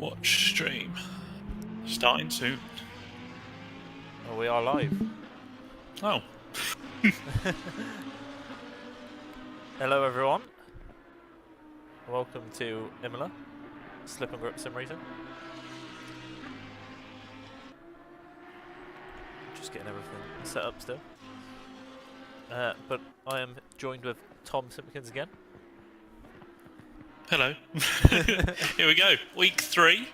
Watch stream. Starting soon. Oh, we are live. Oh. Hello everyone. Welcome to Imola, Slip and Grip Simracing. Just getting everything set up still. But I am joined with Tom Simpkins again. Hello. Here we go. Week 3.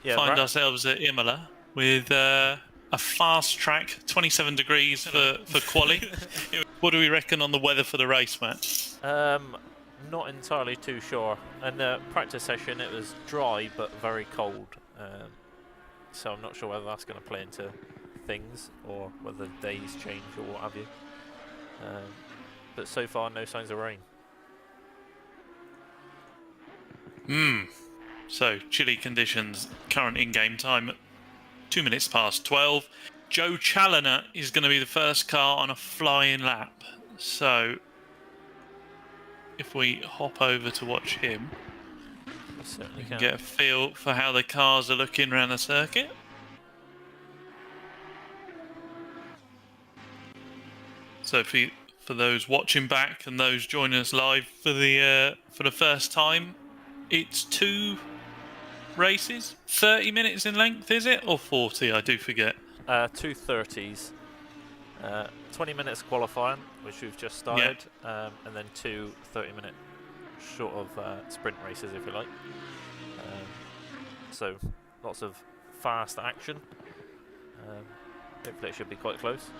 Yeah, Find ourselves at Imola with a fast track, 27 degrees for quali. What do we reckon on the weather for the race, Matt? Not entirely too sure. In the practice session it was dry but very cold. So I'm not sure whether that's going to play into things or whether the days change or what have you. But so far no signs of rain. So, chilly conditions, current in-game time at 2 minutes past 12. Joe Challoner is going to be the first car on a flying lap. So, if we hop over to watch him, We certainly we can can. get a feel for how the cars are looking around the circuit. So, for those watching back and those joining us live for the first time, it's 2 races, 30 minutes in length, is it? Or 40? I do forget. 2 30s. 20 minutes qualifying, which we've just started, and then 2 30-minute sort of sprint races, if you like. So lots of fast action. Hopefully it should be quite close.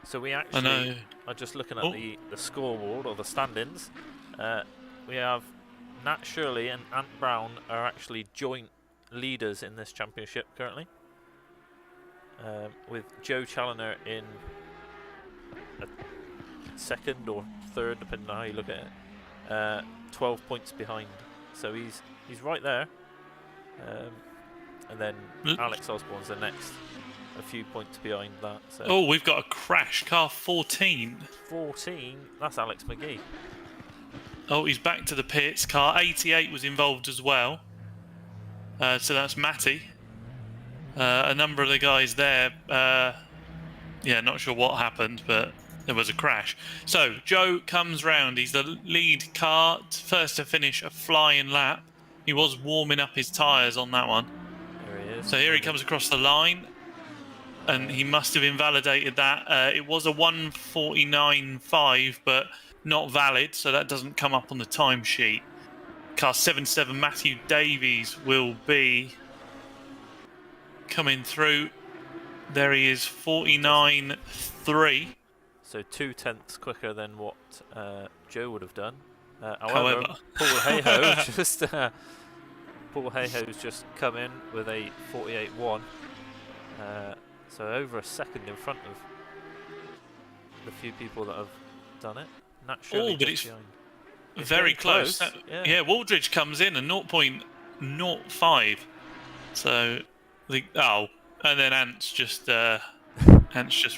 So we actually are just looking at the scoreboard or the standings. We have Nat Shirley and Ant Brown are actually joint leaders in this championship currently, with Joe Challoner in second or third, depending on how you look at it. 12 points behind, so he's right there. And then Alex Osborne's the next, a few points behind that. So. Oh, we've got a crash. Car 14. 14. That's Alex McGee. Oh, he's back to the pits. Car 88 was involved as well. So that's Matty. A number of the guys there. Yeah, not sure what happened, but there was a crash. So Joe comes round. He's the lead car, first to finish a flying lap. He was warming up his tyres on that one. There he is. So here he comes across the line. And he must have invalidated that. It was a 1:49.5, but not valid, so that doesn't come up on the timesheet. Car 77, Matthew Davies, will be coming through. There he is, 49.3. So 2 tenths quicker than what Joe would have done. However, Paul Hayhoe's just come in with a 48.1. So over a second in front of the few people that have done it. Naturally, but it's behind. very close. Yeah. Waldridge comes in at 0.05. So, and then Ant's just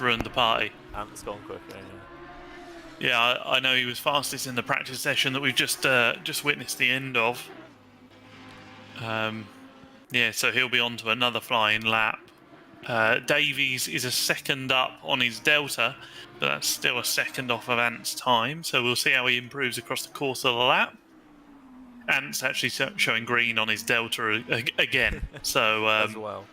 ruined the party. Ant's gone quicker. Yeah, I know he was fastest in the practice session that we've just witnessed the end of. Yeah, so he'll be on to another flying lap. Davies is a second up on his Delta, but that's still a second off of Ant's time, so we'll see how he improves across the course of the lap. Ant's actually showing green on his Delta again, so As well.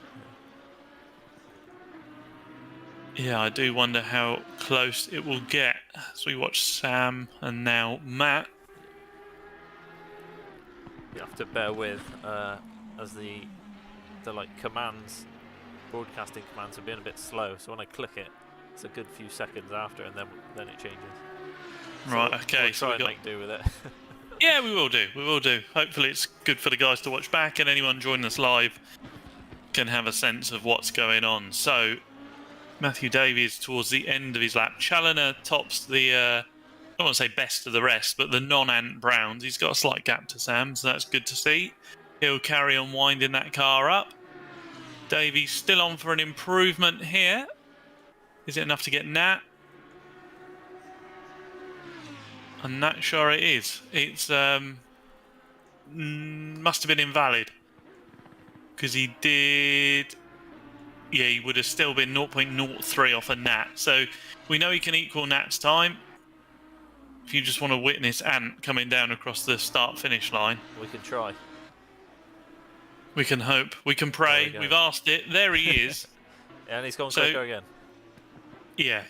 Yeah, I do wonder how close it will get. So we watch Sam and now Matt. You have to bear with as the commands. Broadcasting commands are being a bit slow, so when I click it, it's a good few seconds after, and then it changes. Right, okay. We'll try and make do with it. Yeah, we will do. We will do. Hopefully it's good for the guys to watch back, and anyone joining us live can have a sense of what's going on. So, Matthew Davies towards the end of his lap. Challoner tops the, I don't want to say best of the rest, but the non-Ant Browns. He's got a slight gap to Sam, so that's good to see. He'll carry on winding that car up. Davies still on for an improvement here. Is it enough to get Nat? I'm not sure it is. It's must have been invalid because he did. Yeah, he would have still been 0.03 off a Nat. So we know he can equal Nat's time. If you just want to witness Ant coming down across the start-finish line, We can try. we can hope. We can pray. We've asked it. There he is. And he's gone quicker again. Yeah,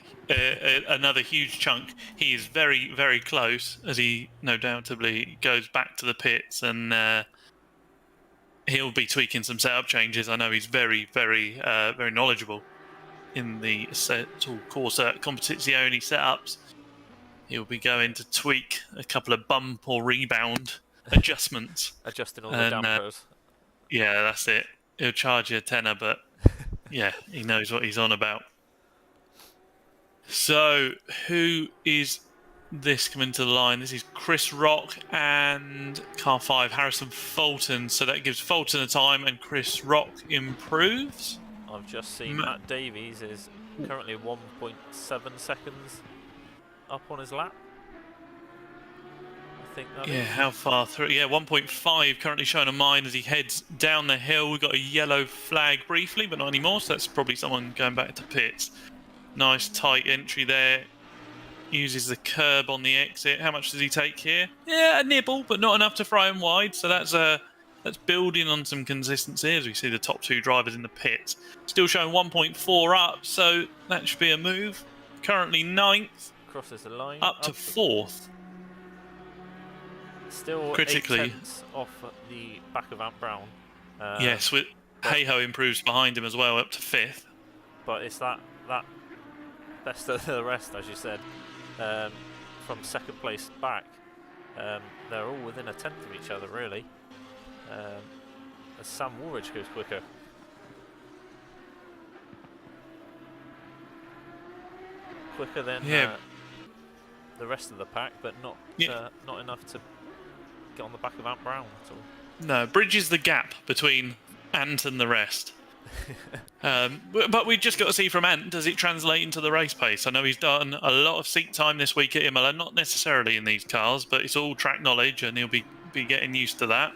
another huge chunk. He is very, very close as he no doubtably goes back to the pits, and he'll be tweaking some setup changes. I know he's very, very, very knowledgeable in the Corsa Competizione setups. He'll be going to tweak a couple of bump or rebound adjustments. Adjusting all the dampers. Yeah, that's it. He'll charge you a tenner, but yeah, he knows what he's on about. So, who is this coming to the line? This is Chris Rock and car 5, Harrison Fulton. So that gives Fulton a time and Chris Rock improves. I've just seen Matt Davies is currently 1.7 seconds up on his lap. I think that is. How far through? Yeah, 1.5 currently showing on mine as he heads down the hill. We've got a yellow flag briefly, but not anymore. So that's probably someone going back to pits. Nice tight entry there. Uses the curb on the exit. How much does he take here? Yeah, a nibble, but not enough to fry him wide. So that's building on some consistency as we see the top two drivers in the pits. Still showing 1.4 up, so that should be a move. Currently 9th. Crosses the line. Up to 4th. Still critically 8/10 off the back of Ant Brown. Yes, with Hayho improves behind him as well, up to 5th. But it's that best of the rest, as you said, from second place back. They're all within a tenth of each other, really. As Sam Woolridge goes quicker. Quicker than the rest of the pack, but not enough to get on the back of Ant Brown at all. No, bridges the gap between Ant and the rest. But we just got to see from Ant, does it translate into the race pace? I know he's done a lot of seat time this week at Imola, not necessarily in these cars, but it's all track knowledge and he'll be getting used to that.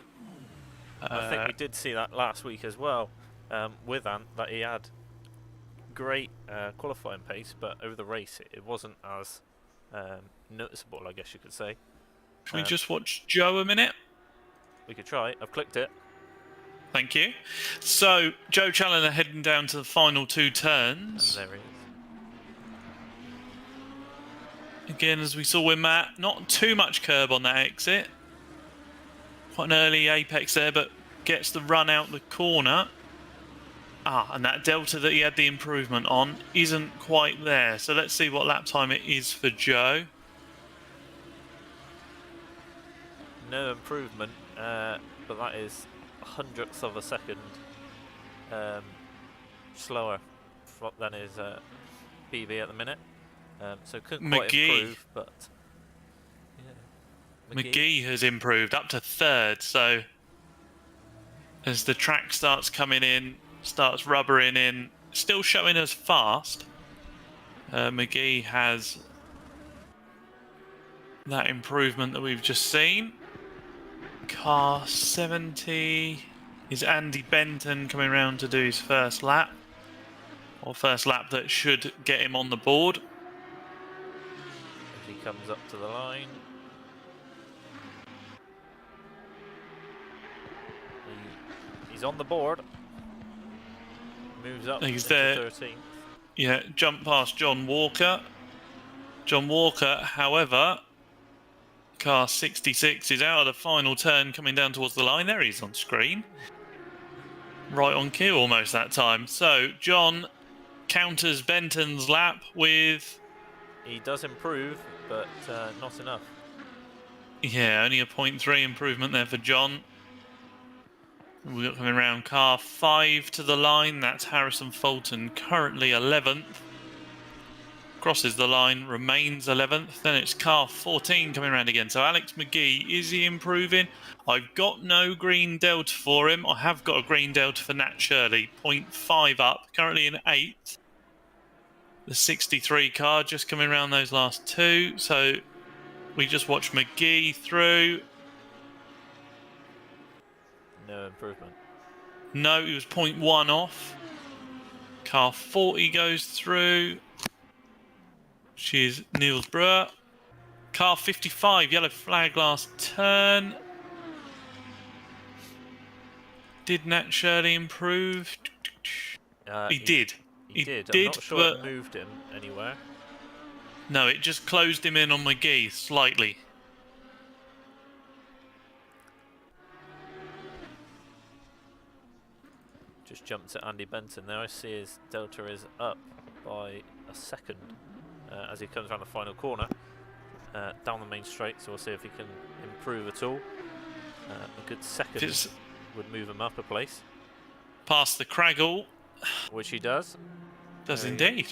I think we did see that last week as well with Ant, that he had great qualifying pace, but over the race it wasn't as noticeable, I guess you could say. Should we just watch Joe a minute? We could try. I've clicked it. Thank you. So, Joe Challoner heading down to the final 2 turns. And there he is. Again, as we saw with Matt, not too much curb on that exit. Quite an early apex there, but gets the run out the corner. And that delta that he had the improvement on isn't quite there. So let's see what lap time it is for Joe. No improvement, but that is 100th of a second slower than his PB at the minute. So couldn't quite improve, but yeah. McGee has improved up to 3rd. So as the track starts coming in, starts rubbering in, still showing us fast. McGee has that improvement that we've just seen. Car 70 is Andy Benton coming around to do his first lap. Or first lap that should get him on the board. As he comes up to the line. He's on the board. Moves up He's into there. 13th. Yeah, jump past John Walker. John Walker, however, car 66 is out of the final turn coming down towards the line. There he is on screen. Right on cue almost that time. So, John counters Benton's lap with... He does improve, but not enough. Yeah, only a 0.3 improvement there for John. We've got coming around car 5 to the line. That's Harrison Fulton, currently 11th. Crosses the line, remains 11th. Then it's car 14 coming around again. So Alex McGee, is he improving? I've got no green delta for him. I have got a green delta for Nat Shirley, 0.5 up, currently in 8th. The 63 car just coming around those last 2. So We just watched McGee through. No improvement. No, he was 0.1 off. Car 40 goes through. She's Niels Brewer. Car 55, yellow flag last turn. Did Nat Shirley improve? He did. He did. I'm did, not sure but it moved him anywhere. no, it just closed him in on McGee slightly. Just jumped to Andy Benton there. I see his delta is up by a second as he comes around the final corner down the main straight. So we'll see if he can improve at all. A good second would move him up a place. Past the Craggle. Which he does. Does indeed.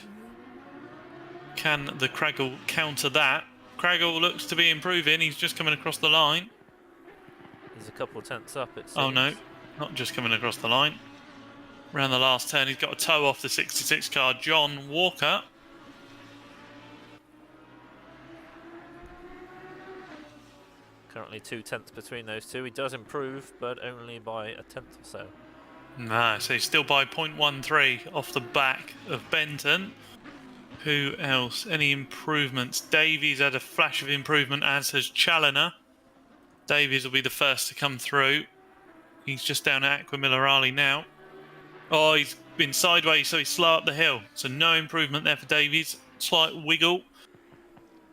Can the Craggle counter that? Craggle looks to be improving. He's just coming across the line. He's a couple of tenths up, it seems. Oh no, not just coming across the line. Around the last turn, he's got a toe off the 66 car, John Walker. Currently 2 tenths between those two. He does improve, but only by a tenth or so. No, so he's still by 0.13 off the back of Benton. Who else? Any improvements? Davies had a flash of improvement, as has Challoner. Davies will be the first to come through. He's just down at Aquamilarali now. Oh, he's been sideways, so he's slow up the hill. So no improvement there for Davies. Slight wiggle.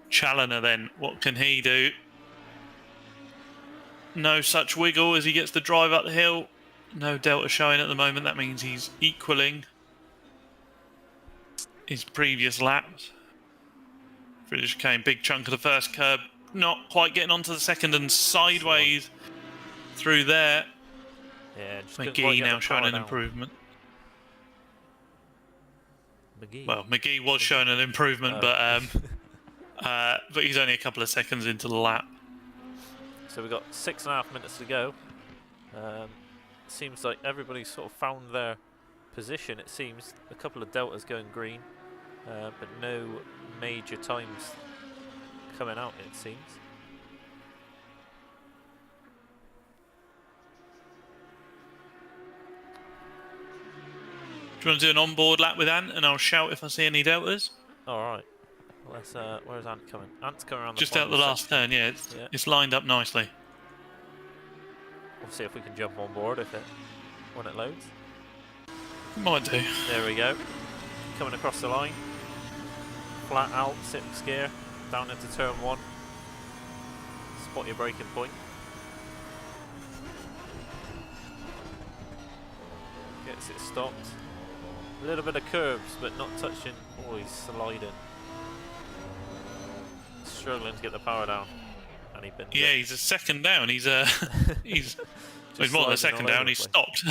Challoner then, what can he do? No such wiggle as he gets the drive up the hill. No delta showing at the moment. That means he's equaling his previous laps. British came big chunk of the first curb. Not quite getting onto the second and sideways through there. Yeah, just McGee now showing an improvement. McGee. Well, McGee was showing an improvement, but he's only a couple of seconds into the lap. So we've got 6.5 minutes to go. Seems like everybody's sort of found their position. It seems a couple of deltas going green, but no major times coming out. It seems. Do you want to do an onboard lap with Ant, and I'll shout if I see any deltas? All right. Let's. Where's Ant coming? Ant's coming around the just out the last turn. Yeah, it's lined up nicely. We'll see if we can jump on board when it loads. Might do. There we go. Coming across the line. Flat out, 6th gear, down into turn 1. Spot your braking point. Gets it stopped. A little bit of curves, but not touching. Oh, he's sliding. Struggling to get the power down. And yeah, he's a second down. He's more than a second down. He's stopped.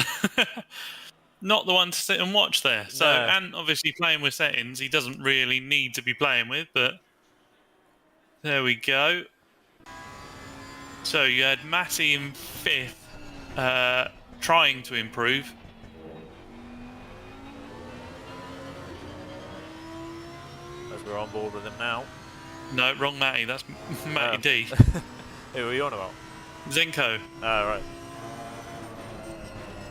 Not the one to sit and watch there. So, no. And obviously playing with settings, he doesn't really need to be playing with, but there we go. So you had Matty in 5th, trying to improve. As we're on board with him now. No, wrong Matty. That's Matty D. Who are you on about? Zinko. Ah, right.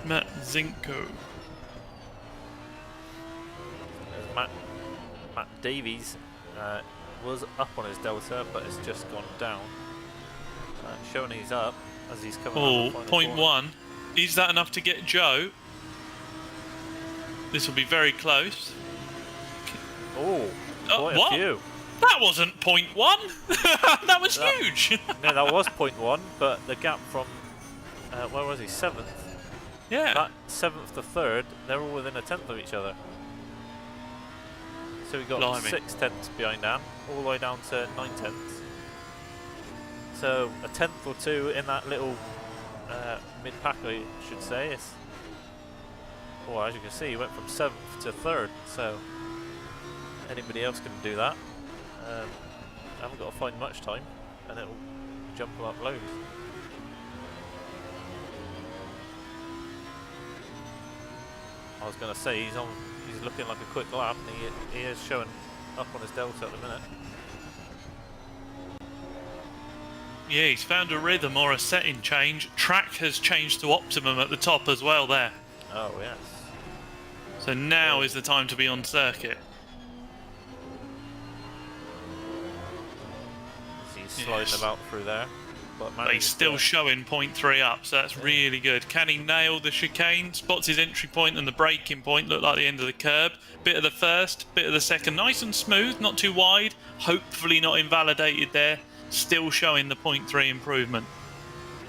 Matt Zinko. Matt Davies was up on his delta, but it's just gone down. Showing he's up as he's coming. Oh, 0.1. Is that enough to get Joe? This will be very close. Oh, quite a few. That wasn't 0.1. That was huge. No, that was 0.1, but the gap from where was he? 7th. Yeah. That 7th to 3rd, they're all within a tenth of each other. So we got 6 tenths behind Anne, all the way down to 9 tenths. So a tenth or two in that little mid-pack, I should say. Well, as you can see, he went from 7th to 3rd. So anybody else can do that. I haven't got to find much time, and it'll jump them up loads. I was going to say he's looking like a quick lap, and he is showing up on his delta at the minute. Yeah, he's found a rhythm or a setting change. Track has changed to optimum at the top as well there. Oh, yes. So now is the time to be on circuit. He's sliding about through there. But he's still showing 0.3 up, so that's really good. Can he nail the chicane? Spots his entry point and the braking point. Look like the end of the curb. Bit of the first, bit of the second. Nice and smooth, not too wide. Hopefully not invalidated there. Still showing the 0.3 improvement.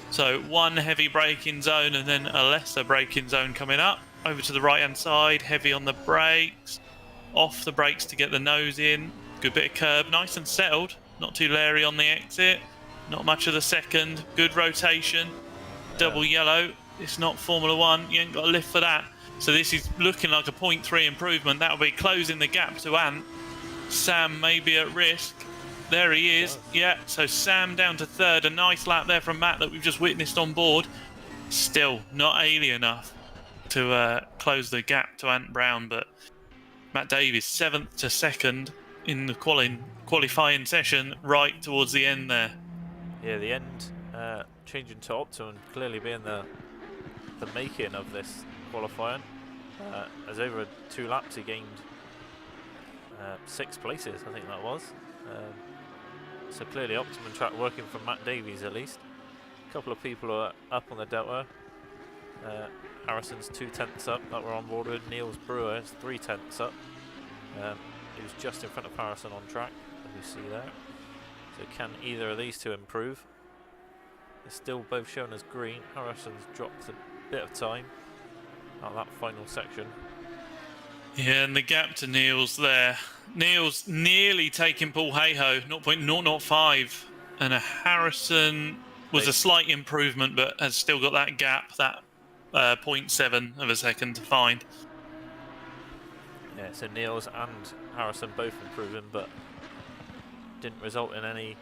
So one heavy braking zone and then a lesser braking zone coming up. Over to the right-hand side, heavy on the brakes. Off the brakes to get the nose in. Good bit of curb, nice and settled. Not too leery on the exit. Not much of the second. Good rotation. Double yellow. It's not Formula 1. You ain't got a lift for that. So this is looking like a 0.3 improvement. That'll be closing the gap to Ant. Sam may be at risk. There he is. Yeah, so Sam down to third. A nice lap there from Matt that we've just witnessed on board. Still not alien enough to close the gap to Ant Brown, but Matt Davies 7th to 2nd in the qualifying session right towards the end there. Yeah, the end changing to optimum clearly being the making of this qualifying. As over 2 laps he gained 6 places, I think that was. So clearly optimum track working for Matt Davies at least. A couple of people are up on the Delta. Harrison's 2/10 up that we're on board with. Niels Brewer is 3/10 up. He was just in front of Harrison on track, as we see there. So can either of these two improve? They're still both shown as green. Harrison's dropped a bit of time out of that final section. Yeah, and the gap to Niels there. Niels nearly taking Paul Hayhoe, 0.005. And a Harrison was a slight improvement, but has still got that gap, that 0.7 of a second to find. Yeah, so Niels and Harrison both improving, but didn't result in any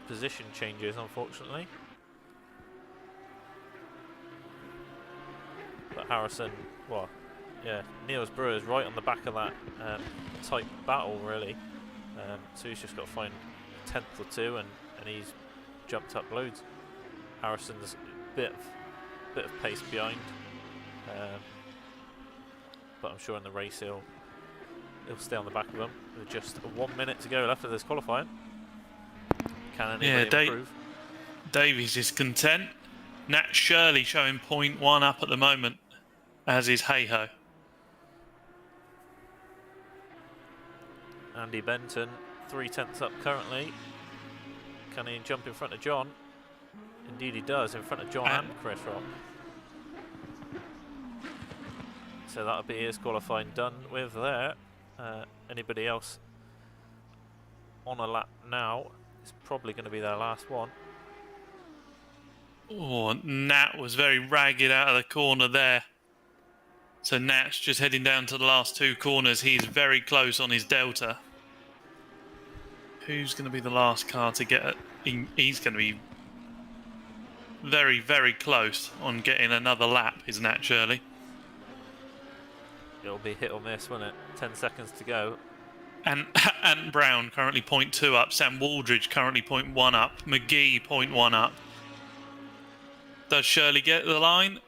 position changes, unfortunately. But Harrison, well, yeah, Niels Brewer is right on the back of that tight battle, really. So he's just got to find a 10th or 2, and he's jumped up loads. Harrison's a bit of pace behind, but I'm sure in the race he'll stay on the back of them. With just 1 minute to go left of this qualifying. Can anybody improve? Davies is content. Nat Shirley showing 0.1 up at the moment, as is Hayhoe. Andy Benton, 3/10 up currently. Can he jump in front of John? Indeed he does, in front of John and Chris Rock. So that'll be his qualifying done with there. Anybody else on a lap now is probably going to be their last one. Oh, Nat was very ragged out of the corner there. So Nat's just heading down to the last 2 corners. He's very close on his Delta. Who's going to be the last car to get it? He's going to be very, very close on getting another lap, is Nat Shirley. It'll be hit or miss, won't it? 10 seconds to go. And Ant Brown currently 0.2 up. Sam Waldridge currently 0.1 up. McGee 0.1 up. Does Shirley get the line?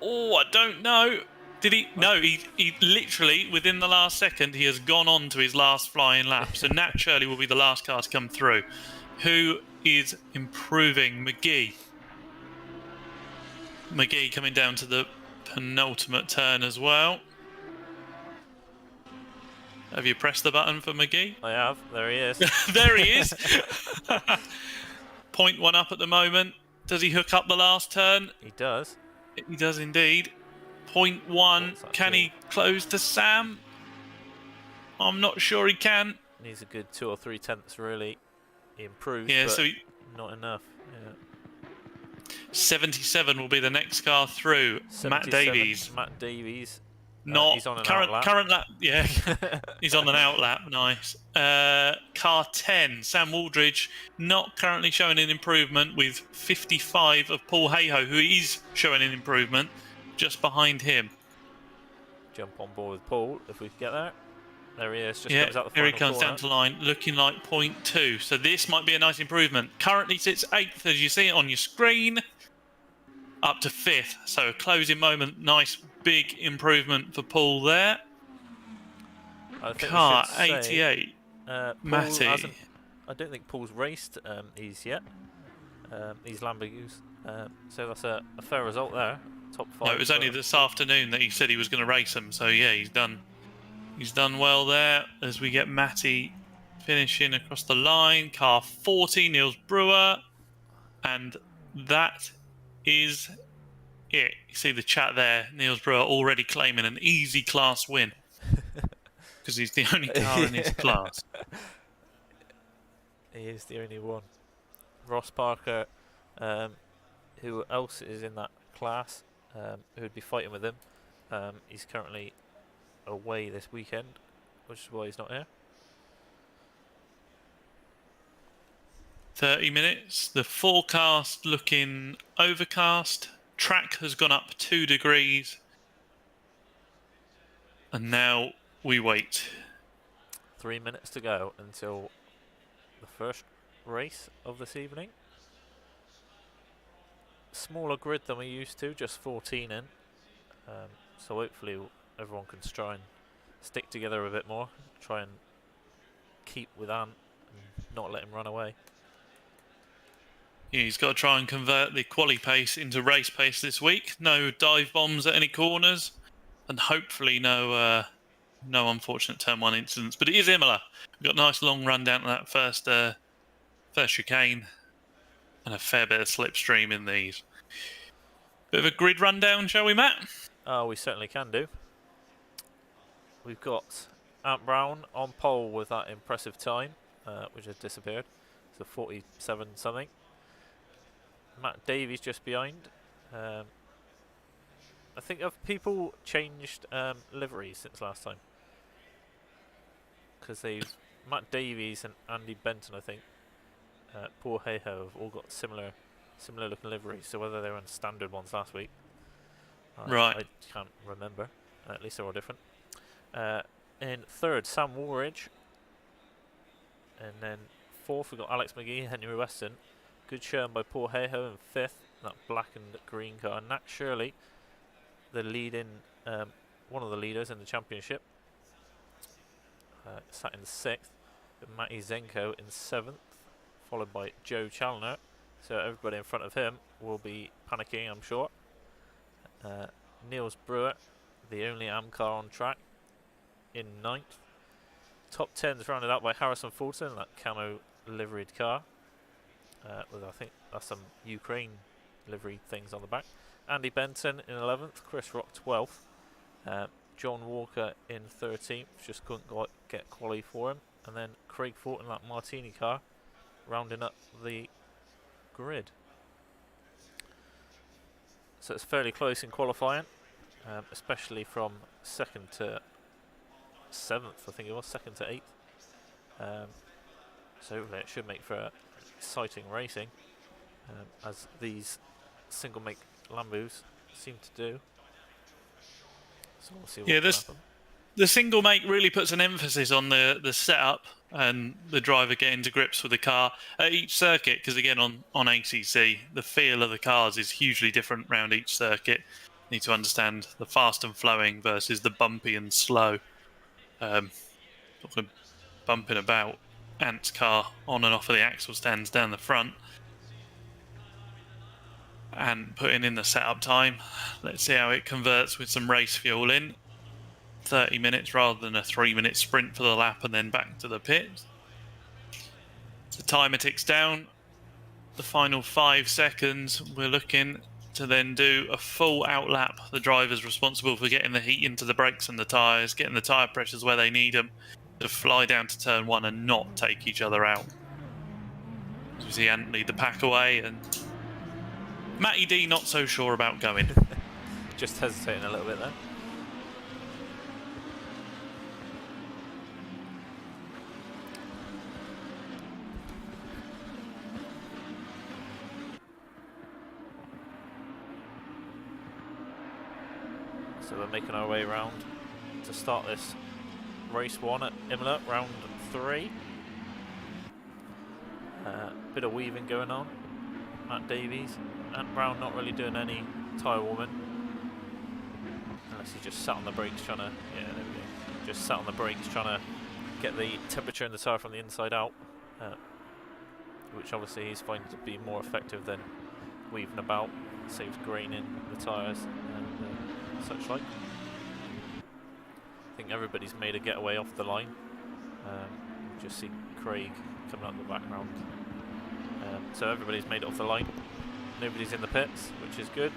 Oh, I don't know. Did he? No, he literally, within the last second, he has gone on to his last flying lap. So Nat Shirley will be the last car to come through. Who is improving? McGee. McGee coming down to the penultimate turn as well. Have you pressed the button for McGee? I have. There he is. There he is. 0.1 up at the moment. Does he hook up the last turn? He does. He does indeed. 0.1. Can he close to Sam? I'm not sure he can. Needs a good 2 or 3 tenths, really. He improves, yeah, but so not enough. Yeah. 77 will be the next car through. Matt Davies. Matt Davies. Not he's on an current lap. Yeah, he's on an out lap. Nice. Car 10, Sam Waldridge, not currently showing an improvement with 55 of Paul Hayhoe, who is showing an improvement just behind him. Jump on board with Paul if we can get there. There he is, just Yeah, comes out the here he final comes corner. down to line, looking like 0.2. So this might be a nice improvement. Currently sits 8th, as you see it on your screen, up to 5th. So a closing moment, nice big improvement for Paul there. I think we Car should say 88. Paul Matty. hasn't. I don't think Paul's raced these yet. These Lamborghinis. So that's a fair result there. Top 5. No, it was only this afternoon that he said he was going to race them. So yeah, he's done well there. As we get Matty finishing across the line, car 40, Niels Brewer, and that is it. You see the chat there. Niels Brewer already claiming an easy class win because he's the only car in his class. He is the only one. Ross Parker, who else is in that class, who would be fighting with him. He's currently away this weekend, which is why he's not here. 30 minutes. The forecast looking overcast. Track has gone up 2 degrees. And now we wait. 3 minutes to go until the first race of this evening. Smaller grid than we used to, just 14 in. So hopefully everyone can try and stick together a bit more. Try and keep with Ant and not let him run away. Yeah, he's got to try and convert the quali pace into race pace this week. No dive bombs at any corners. And hopefully no unfortunate turn 1 incidents. But it is Imola. We've got a nice long run down to that first chicane. And a fair bit of slipstream in these. Bit of a grid rundown, shall we, Matt? Oh, we certainly can do. We've got Ant Brown on pole with that impressive time, which has disappeared. So 47 something. Matt Davies just behind. I think have people changed liveries since last time? Because Matt Davies and Andy Benton, I think, Paul Hayho have all got similar looking liveries. So whether they were in standard ones last week, Right. I can't remember. At least they're all different. In third, Sam Woolridge. And then fourth, we've got Alex McGee, Henry Weston. Good shown by Paul Hayho in fifth. That black and green car. Nat Shirley, the leading, one of the leaders in the championship, sat in sixth. Matty Zenko in seventh, followed by Joe Challoner. So everybody in front of him will be panicking, I'm sure. Niels Brewer, the only AM car on track, in ninth. Top 10 is rounded out by Harrison Fulton, that camo liveried car. With I think that's some Ukraine livery things on the back. Andy Benton in 11th, Chris Rock 12th. John Walker in 13th, just couldn't get quali for him. And then Craig Fulton, that Martini car, rounding up the grid. So it's fairly close in qualifying, especially from 2nd to 7th, I think it was, 2nd to 8th. So hopefully it should make for exciting racing, as these single make Lambos seem to do. So we'll see what can happen. The single make really puts an emphasis on the setup and the driver getting to grips with the car at each circuit, because again on ACC the feel of the cars is hugely different around each circuit. You need to understand the fast and flowing versus the bumpy and slow. Talking of bumping about, Ant's car on and off of the axle stands down the front and putting in the setup time. Let's see how it converts with some race fuel in. 30 minutes rather than a 3-minute sprint for the lap and then back to the pit. The timer ticks down. The final 5 seconds, we're looking to then do a full out lap. The driver's responsible for getting the heat into the brakes and the tyres, getting the tyre pressures where they need them to fly down to turn 1 and not take each other out. As we see Ant lead the pack away, and Matty D not so sure about going. Just hesitating a little bit there. So we're making our way around to start this race 1 at Imola, round 3. Bit of weaving going on. Matt Davies and Brown not really doing any tyre warming. Unless he just sat on the brakes trying to, yeah, there we go. Just sat on the brakes trying to get the temperature in the tyre from the inside out. Which obviously he's finding to be more effective than weaving about. Saves graining the tyres and such like. I think everybody's made a getaway off the line. Just see Craig coming up the background. So everybody's made it off the line. Nobody's in the pits, which is good.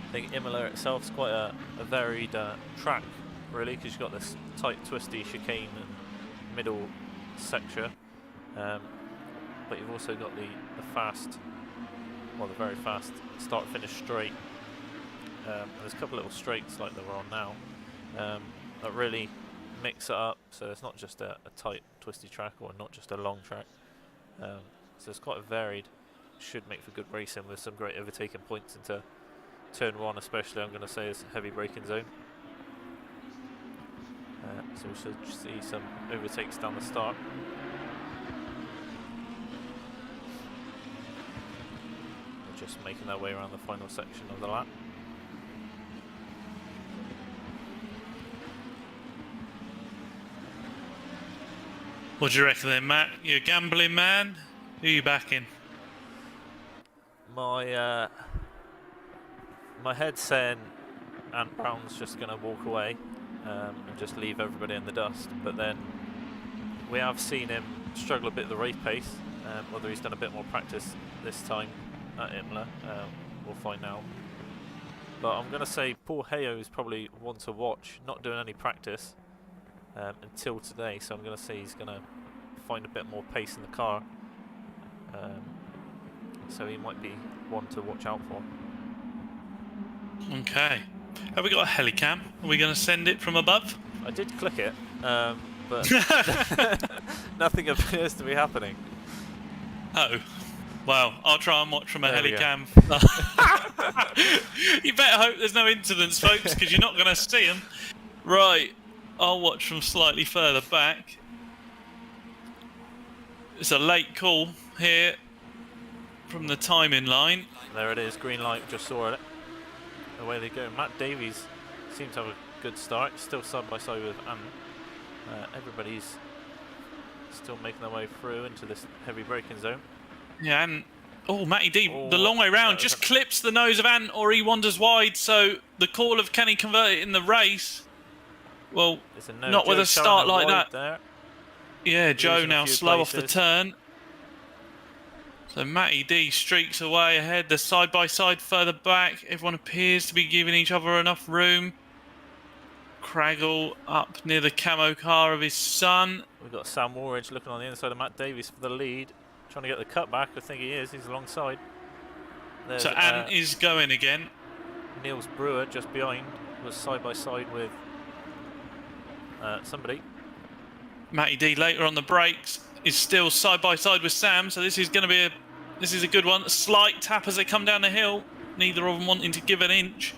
I think Imola itself is quite a varied track, really, because you've got this tight, twisty chicane and middle section, but you've also got the fast, well, the very fast start-finish straight. There's a couple of little straights like that we're on now that really mix it up, so it's not just a tight, twisty track or not just a long track. So it's quite a varied, should make for good racing with some great overtaking points into turn 1 especially. I'm going to say is heavy braking zone. So we should see some overtakes down the start. They're just making their way around the final section of the lap. What do you reckon then, Matt? You a gambling man? Who are you backing? My head's saying Ant Brown's just going to walk away and just leave everybody in the dust, but then we have seen him struggle a bit at the race pace. Whether he's done a bit more practice this time at Imola, we'll find out. But I'm going to say Paul Hayo is probably one to watch, not doing any practice until today, so I'm going to say he's going to find a bit more pace in the car. So he might be one to watch out for. Okay. Have we got a helicam? Are we going to send it from above? I did click it, but nothing appears to be happening. Oh. Well, I'll try and watch from a helicam. You better hope there's no incidents, folks, because you're not going to see them. Right. I'll watch from slightly further back. It's a late call here from the timing line. There it is, green light, just saw it. Away they go. Matt Davies seems to have a good start, still side by side with Ant. Everybody's still making their way through into this heavy braking zone. Yeah, and Matty D, the long way round, just clips the nose of Ant, or he wanders wide, so the call of can he convert it in the race? Well, no, not with a start like that. There. Yeah, Joe now slow off the turn. So Matty D streaks away ahead. They're side by side further back. Everyone appears to be giving each other enough room. Craggle up near the camo car of his son. We've got Sam Warridge looking on the inside of Matt Davies for the lead. Trying to get the cutback. I think he is. He's alongside. There's, so Ant is going again. Niels Brewer just behind. Was side by side with somebody. Matty D later on the brakes is still side by side with Sam, so this is going to be a good one. A slight tap as they come down the hill. Neither of them wanting to give an inch.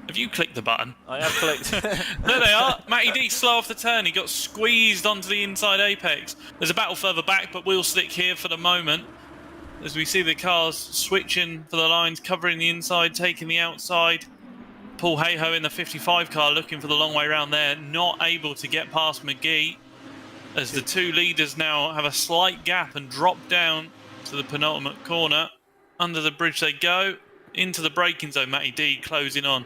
Have you clicked the button? I have clicked. There they are. Matty D slow off the turn. He got squeezed onto the inside apex. There's a battle further back, but we'll stick here for the moment. As we see the cars switching for the lines, covering the inside, taking the outside. Paul Hayho in the 55 car looking for the long way round there. Not able to get past McGee. As the two leaders now have a slight gap and drop down to the penultimate corner. Under the bridge they go. Into the braking zone, Matty D closing on.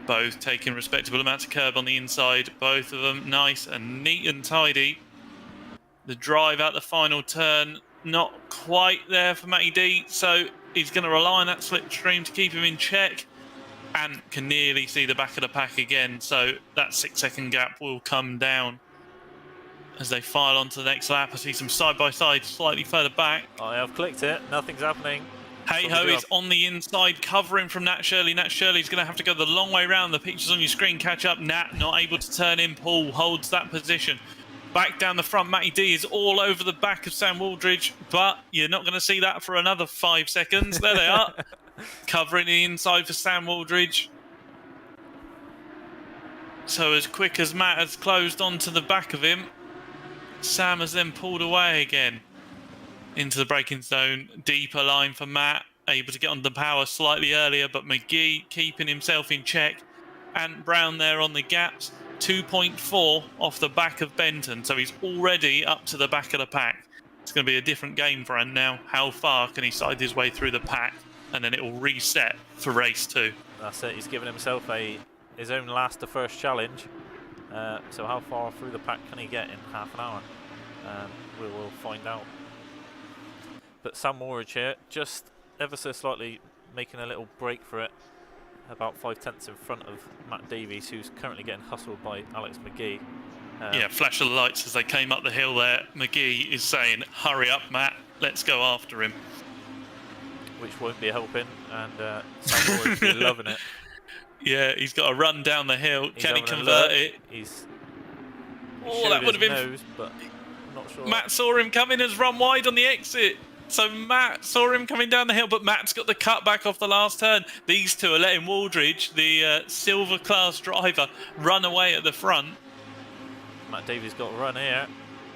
Both taking respectable amounts of curb on the inside. Both of them nice and neat and tidy. The drive out the final turn, not quite there for Matty D. So he's going to rely on that slipstream to keep him in check. Ant can nearly see the back of the pack again, so that 6-second gap will come down as they file onto the next lap. I see some side-by-side slightly further back. I have clicked it. Nothing's happening. Hey-Ho is on the inside, covering from Nat Shirley. Nat Shirley's going to have to go the long way round. The pictures on your screen catch up. Nat not able to turn in. Paul holds that position. Back down the front, Matty D is all over the back of Sam Waldridge, but you're not going to see that for another 5 seconds. There they are, covering the inside for Sam Waldridge. So as quick as Matt has closed onto the back of him, Sam has then pulled away again into the braking zone. Deeper line for Matt, able to get on the power slightly earlier, but McGee keeping himself in check. Ant Brown there on the gaps. 2.4 off the back of Benton, so he's already up to the back of the pack. It's going to be a different game for Ant now. How far can he side his way through the pack, and then it will reset for race 2. That's it. He's given himself his own last to first challenge. So how far through the pack can he get in half an hour? We will find out. But Sam Waldridge here, just ever so slightly making a little break for it. About 5/10 in front of Matt Davies, who's currently getting hustled by Alex McGee. Yeah, flash of the lights as they came up the hill there. McGee is saying, hurry up, Matt, let's go after him. Which won't be helping, and Sam Waldridge will be loving it. Yeah, he's got to run down the hill. He's Can he having a convert look. it? He's Oh, that would have been... nose, but I'm not sure. Matt saw him coming, has run wide on the exit. So Matt saw him coming down the hill, but Matt's got the cut back off the last turn. These two are letting Waldridge, the silver class driver, run away at the front. Matt Davies got a run here.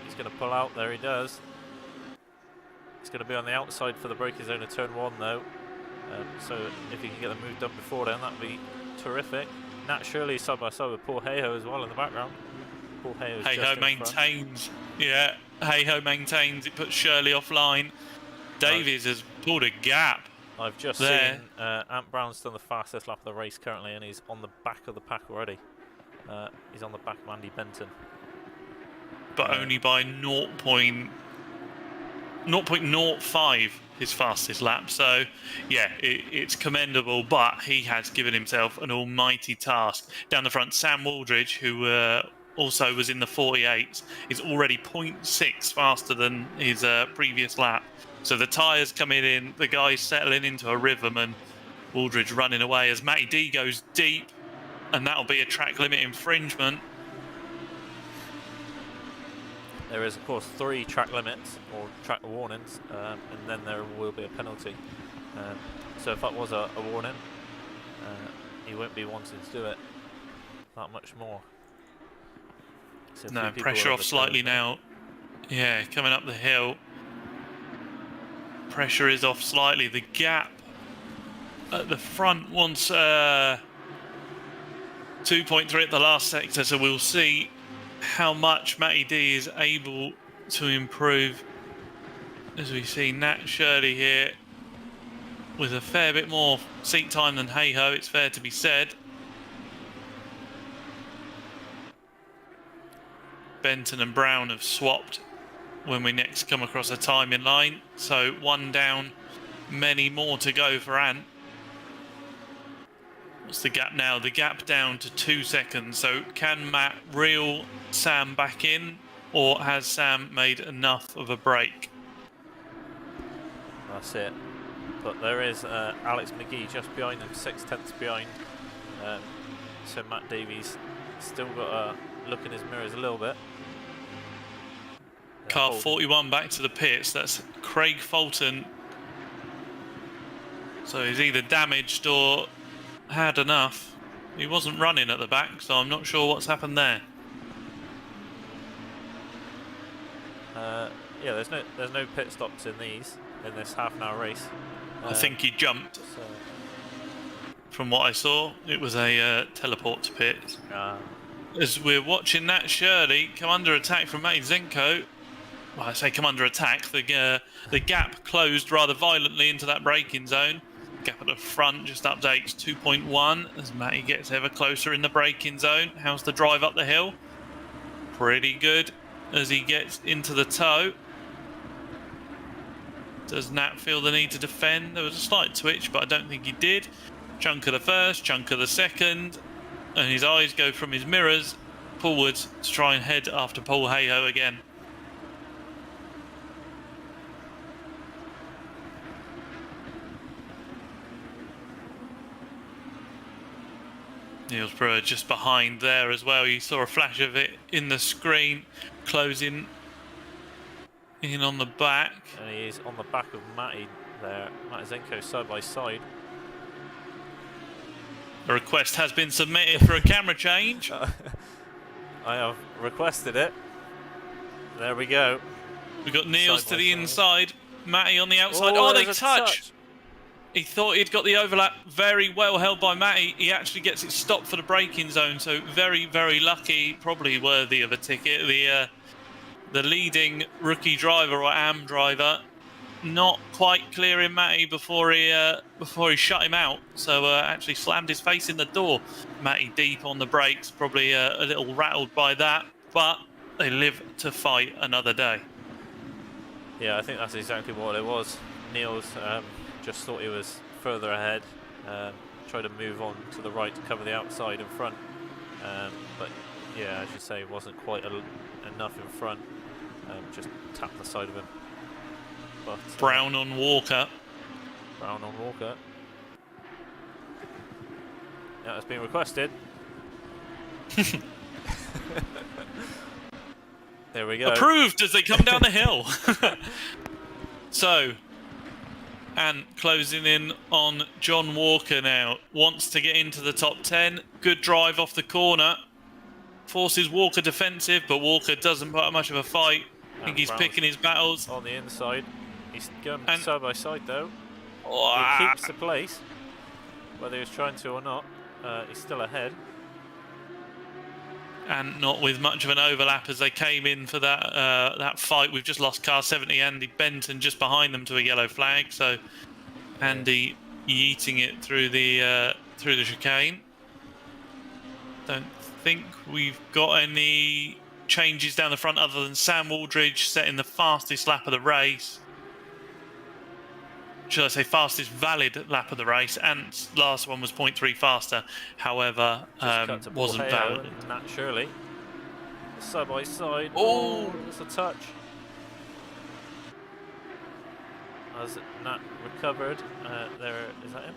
He's going to pull out. There he does. He's going to be on the outside for the braking zone of turn 1, though. So if he can get the move done before then, that would be terrific. Nat Shirley side by side with Paul Hayho as well in the background. Paul Hayho Hayho maintains. Yeah, Hayho maintains. It puts Shirley offline. Davies has pulled a gap. I've just there. seen Ant Brown's done the fastest lap of the race currently, and he's on the back of the pack already. He's on the back of Andy Benton. But only by 0.05 his fastest lap. So, yeah, it's commendable, but he has given himself an almighty task. Down the front, Sam Waldridge, who also was in the 48s, is already 0.6 faster than his previous lap. So the tyres coming in, the guy's settling into a rhythm, and Waldridge running away as Matty D goes deep, and that'll be a track limit infringement. There is, of course, 3 track limits or track warnings, and then there will be a penalty. So if that was a warning, he won't be wanting to do it that much more. So no, pressure off slightly now. Yeah, coming up the hill. Pressure is off slightly. The gap at the front wants 2.3 at the last sector, so we'll see how much Matty D is able to improve. As we see Nat Shirley here with a fair bit more seat time than Hayho, it's fair to be said. Benton and Brown have swapped when we next come across a timing line. So 1 down, many more to go for Ant. What's the gap now? The gap down to 2 seconds. So can Matt reel Sam back in, or has Sam made enough of a break? That's it. But there is Alex McGee just behind him, 6/10 behind. So Matt Davies still got a look in his mirrors a little bit. Car 41 back to the pits. That's Craig Fulton. So he's either damaged or had enough. He wasn't running at the back, so I'm not sure what's happened there. Yeah, there's no pit stops in this half-an-hour race. I think he jumped. So, from what I saw, it was a teleport to pits. As we're watching Nat Shirley come under attack from Matty Zenko. Well, I say come under attack. The gap closed rather violently into that braking zone. Gap at the front just updates 2.1 as Matty gets ever closer in the braking zone. How's the drive up the hill? Pretty good as he gets into the toe. Does Nat feel the need to defend? There was a slight twitch, but I don't think he did. chunk of the first, chunk of the second, and his eyes go from his mirrors forwards to try and head after Paul Hayhoe again. Niels Brewer just behind there as well. You saw a flash of it in the screen, closing in on the back. And he's on the back of Matty there. Matizenko side by side. A request has been submitted for a camera change. I have requested it. There we go. We've got Niels Side to by the side. inside, Matty on the outside. Oh, Oh, they there's a touch. He thought he'd got the overlap very well held by Matty. He actually gets it stopped for the braking zone, so very, very lucky, probably worthy of a ticket. The leading rookie driver or AM driver not quite clearing Matty before he shut him out. So actually slammed his face in the door. Matty deep on the brakes, probably a little rattled by that, but they live to fight another day. Yeah, I think that's exactly what it was. Niels just thought he was further ahead, tried to move on to the right to cover the outside in front, but yeah, as you say, wasn't quite enough in front. Just tapped the side of him. But, Brown on Walker. Brown on Walker. Yeah, that's been requested. There we go. Approved as they come down the hill. So, and closing in on John Walker now. Wants to get into the top 10. Good drive off the corner. Forces Walker defensive, but Walker doesn't put up much of a fight. I think he's Brown's picking his battles. on the inside. He's going And- side by side though. Oh, He keeps the place, whether he was trying to or not. He's still ahead. and not with much of an overlap as they came in for that fight. We've just lost car 70, Andy Benton just behind them to a yellow flag. So Andy yeeting it through the chicane. Don't think we've got any changes down the front other than Sam Waldridge setting the fastest lap of the race. Should I say fastest valid lap of the race, and last one was 0.3 faster. However, Just cut to wasn't Paul valid. Hayhoe and Nat Shirley. Side by side. Oh! It's a touch. Has Nat recovered? There, is that him?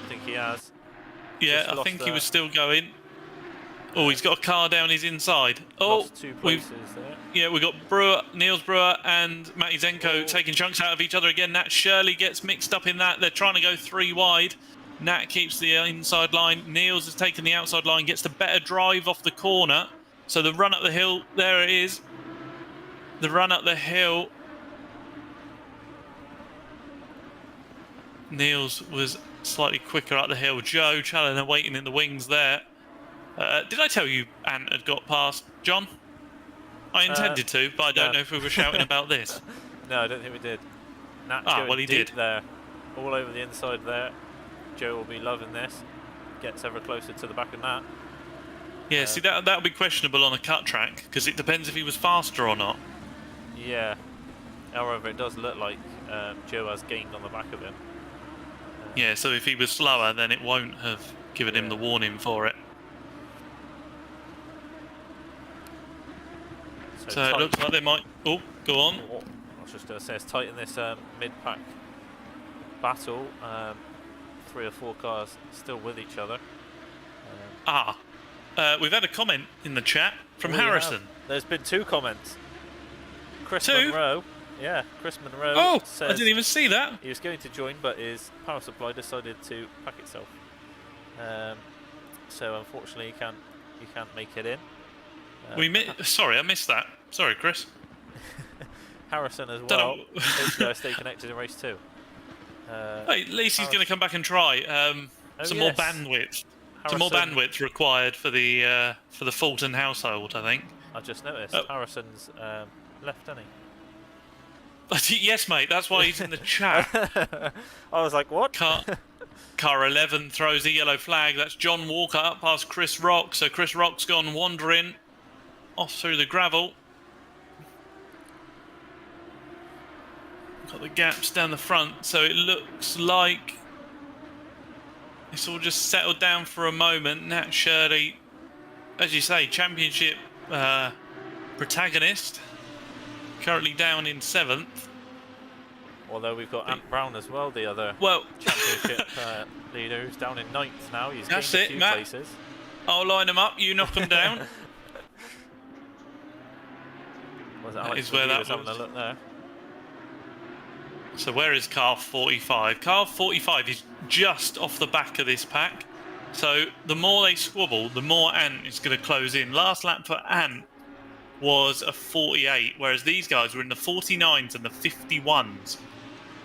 I think he has. Yeah, Just I lost think he was still going. Oh, he's got a car down his inside. Lost 2 we've places there. yeah, we've got Brewer, Niels Brewer and Matty Zenko Oh. taking chunks out of each other again. Nat Shirley gets mixed up in that. They're trying to go 3 wide. Nat keeps the inside line. Niels has taken the outside line, gets the better drive off the corner. So the run up the hill, there it is. The run up the hill. Niels was slightly quicker up the hill. Joe Challoner waiting in the wings there. Did I tell you Ant had got past John? I intended to, but I don't no. know if we were shouting about this. No, I don't think we did. Nat's Ah, going well, he deep did. there. All over the inside there. Joe will be loving this. Gets ever closer to the back of Nat. Yeah, see, that would be questionable on a cut track, because it depends if he was faster or not. Yeah. However, it does look like Joe has gained on the back of him. Yeah, so if he was slower, then it won't have given him the warning for it. So it tight. looks like they might... Oh, go on. Oh, I was just going to say, it's tight in this mid-pack battle. 3 or 4 cars still with each other. We've had a comment in the chat from We Harrison. have. There's been 2 comments. Chris 2? Monroe. Yeah, Chris Monroe Oh, says I didn't even see that. he was going to join, but his power supply decided to pack itself. So unfortunately, he can't make it in. Sorry, I missed that. Sorry, Chris. Harrison as Don't well. know. Hopefully, I stay connected in race 2. Hey, at least he's going to come back and try. Some more yes. bandwidth. Some more Harrison- bandwidth required for the Fulton household, I think. I just noticed Oh. Harrison's left, hasn't Yes, mate. That's why he's in the chat. I was like, what? Car 11 throws a yellow flag. That's John Walker up past Chris Rock. So Chris Rock's gone wandering off through the gravel. Got the gaps down the front. So it looks like It's all just settled down for a moment. Nat Shirley, as you say, championship protagonist, currently down in 7th. Although we've got Ant Brown as well, the other championship leader, who's down in 9th now. He's gained a few places. I'll line them up, you knock them down. Was it Alex was having a look there? So where is car 45? Car 45 is just off the back of this pack. So the more they squabble, the more Ant is going to close in. Last lap for Ant was a 48, whereas these guys were in the 49s and the 51s.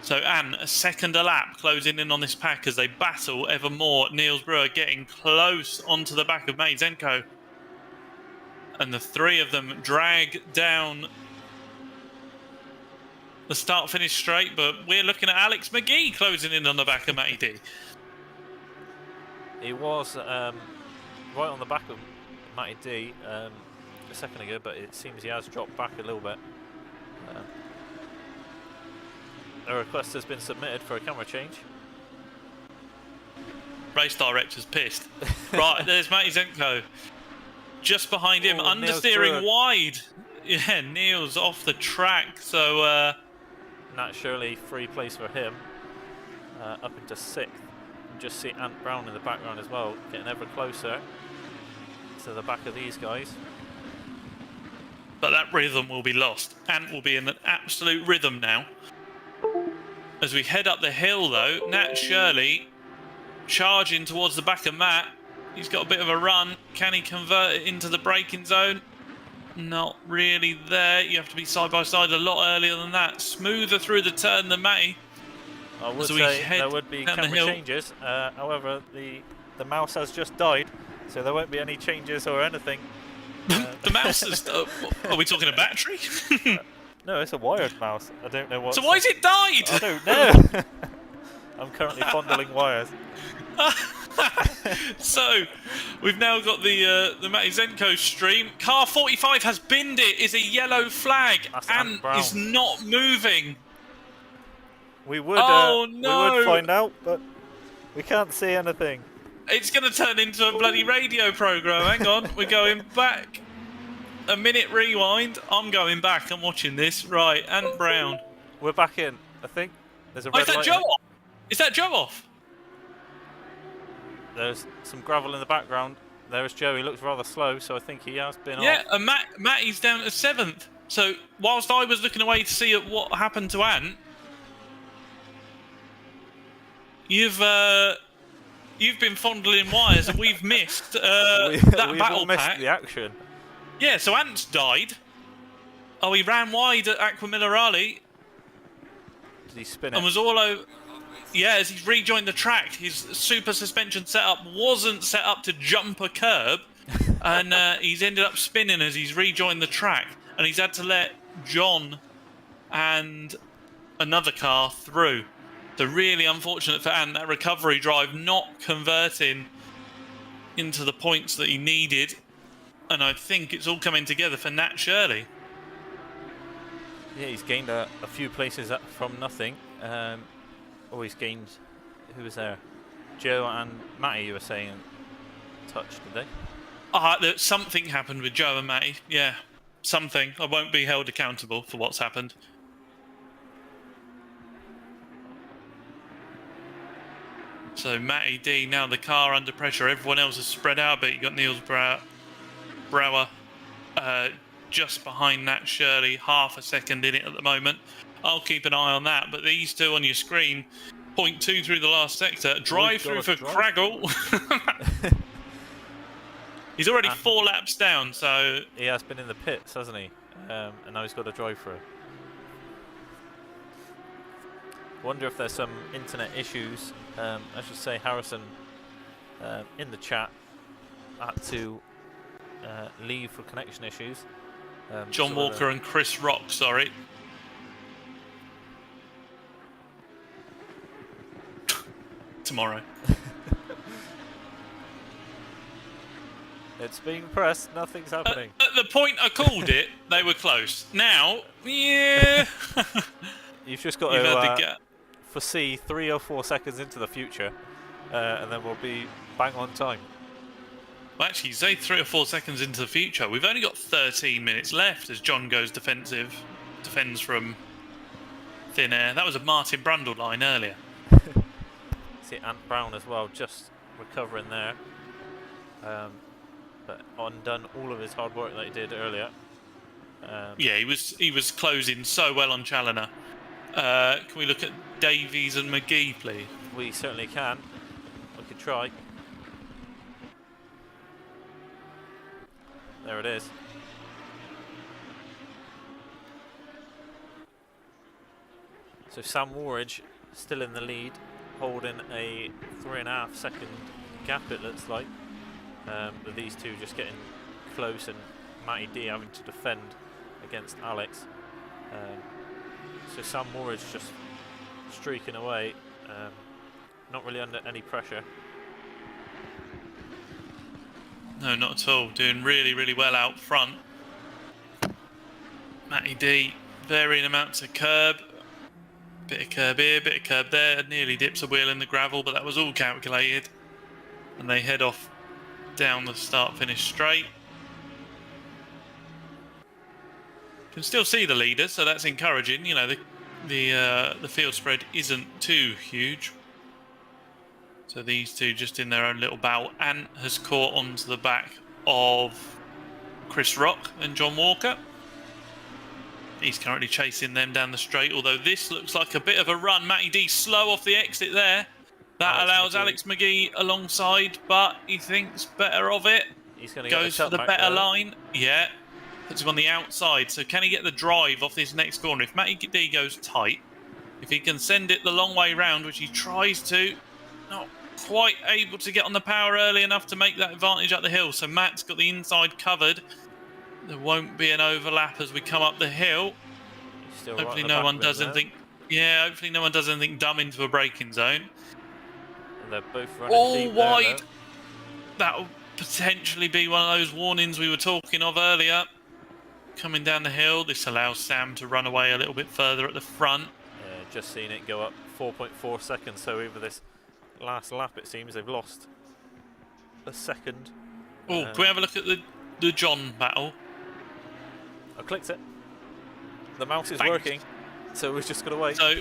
So Ant, a second a lap, closing in on this pack as they battle ever more. Niels Brewer getting close onto the back of Mazenko. And the three of them drag down the start-finish straight, but we're looking at Alex McGee closing in on the back of Matty D. He was right on the back of Matty D a second ago, but it seems he has dropped back a little bit. A request has been submitted for a camera change. Race director's pissed. Right, there's Matty Zenko. Just behind him, understeering wide. Yeah, Neil's off the track, so... Nat Shirley, free place for him. Up into 6th. Just see Ant Brown in the background as well, getting ever closer to the back of these guys. But that rhythm will be lost. Ant will be in an absolute rhythm now. As we head up the hill, though, Nat Shirley charging towards the back of Matt. He's got a bit of a run. Can he convert it into the braking zone? Not really there. You have to be side by side a lot earlier than that. Smoother through the turn than Matty. I would say there would be camera changes. However, the mouse has just died, so there won't be any changes or anything. The mouse is... are we talking a battery? No, it's a wired mouse. I don't know what... So why has it died? I don't know. I'm currently fondling wires. So, we've now got the Matty Zenko stream. Car 45 has binned it. Is a yellow flag and is not moving. We would, we would find out, but we can't see anything. It's going to turn into a bloody radio program. Hang on, we're going back. A minute rewind. I'm going back. I'm watching this. Right, Ant Brown. We're back in, I think. There's a red is that light. Joe off? Is that Joe off? There's some gravel in the background. There's Joe. He looks rather slow, so I think he has been off. Yeah, and Matty's down to 7th. So whilst I was looking away to see what happened to Ant, you've been fondling wires and we've missed that battle missed pack. The action. Yeah, so Ant's died. Oh, he ran wide at Aqua Minerale. Did he spin it? And was all over. Yeah, as he's rejoined the track, his super suspension setup wasn't set up to jump a curb, and he's ended up spinning as he's rejoined the track, and he's had to let John and another car through. So really unfortunate for Ant, that recovery drive not converting into the points that he needed, and I think it's all coming together for Nat Shirley. Yeah, he's gained a few places from nothing. He's gained... Who was there? Joe and Matty, you were saying, touched, did they? Something happened with Joe and Matty. Yeah, something. I won't be held accountable for what's happened. So Matty D, now the car under pressure. Everyone else is spread out, but you got Niels Brower just behind Nat Shirley, half a second in it at the moment. I'll keep an eye on that, but these two on your screen, 0.2 through the last sector, drive through for Craggle. He's already 4 laps down, so... He has been in the pits, hasn't he? And now he's got to drive through. Wonder if there's some internet issues. I should say Harrison in the chat had to leave for connection issues. John Walker and Chris Rock, sorry. Tomorrow. It's being pressed, nothing's happening. At the point I called it, they were close. Now, yeah. You've just got to foresee 3 or 4 seconds into the future and then we'll be bang on time. Well, actually, say 3 or 4 seconds into the future. We've only got 13 minutes left as John goes defensive, defends from thin air. That was a Martin Brundle line earlier. See Ant Brown as well, just recovering there. But undone all of his hard work that he did earlier. Yeah, he was closing so well on Challoner. Can we look at Davies and McGee, please? We certainly can. We could try. There it is. So Sam Woolridge still in the lead, holding a 3.5 second gap, it looks like. With these two just getting close and Matty D having to defend against Alex. So Sam Woolridge just streaking away, not really under any pressure. No, not at all. Doing really, really well out front. Matty D, varying amounts of curb. Bit of curb here, bit of curb there. Nearly dips a wheel in the gravel, but that was all calculated. And they head off down the start-finish straight. Can still see the leader, so that's encouraging. You know, the field spread isn't too huge. So these two just in their own little battle. Ant has caught onto the back of Chris Rock and John Walker. He's currently chasing them down the straight, although this looks like a bit of a run. Matty D slow off the exit there. That allows Alex McGee alongside, but he thinks better of it. He's going to goes for the better line. Yeah, puts him on the outside. So can he get the drive off this next corner? If Matty D goes tight, if he can send it the long way round, which he tries to, not quite able to get on the power early enough to make that advantage up the hill. So Matt's got the inside covered. There won't be an overlap as we come up the hill. Hopefully no one does anything. Yeah, hopefully no one does anything dumb into a braking zone. And they're both running deep wide. There, that'll potentially be one of those warnings we were talking of earlier. Coming down the hill, this allows Sam to run away a little bit further at the front. Yeah, just seen it go up 4.4 seconds. So over this last lap, it seems they've lost a second. Oh, can we have a look at the John battle? I clicked it. The mouse is working, so we've just got to wait. So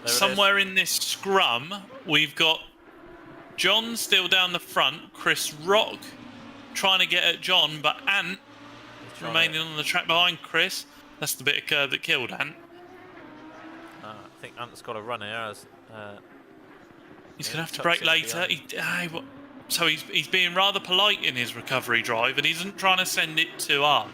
somewhere in this scrum, we've got John still down the front, Chris Rock trying to get at John, but Ant remaining on the track behind Chris. That's the bit of curve that killed Ant. I think Ant's got to run here. As, he's going to have to brake later. So he's being rather polite in his recovery drive and he isn't trying to send it too hard.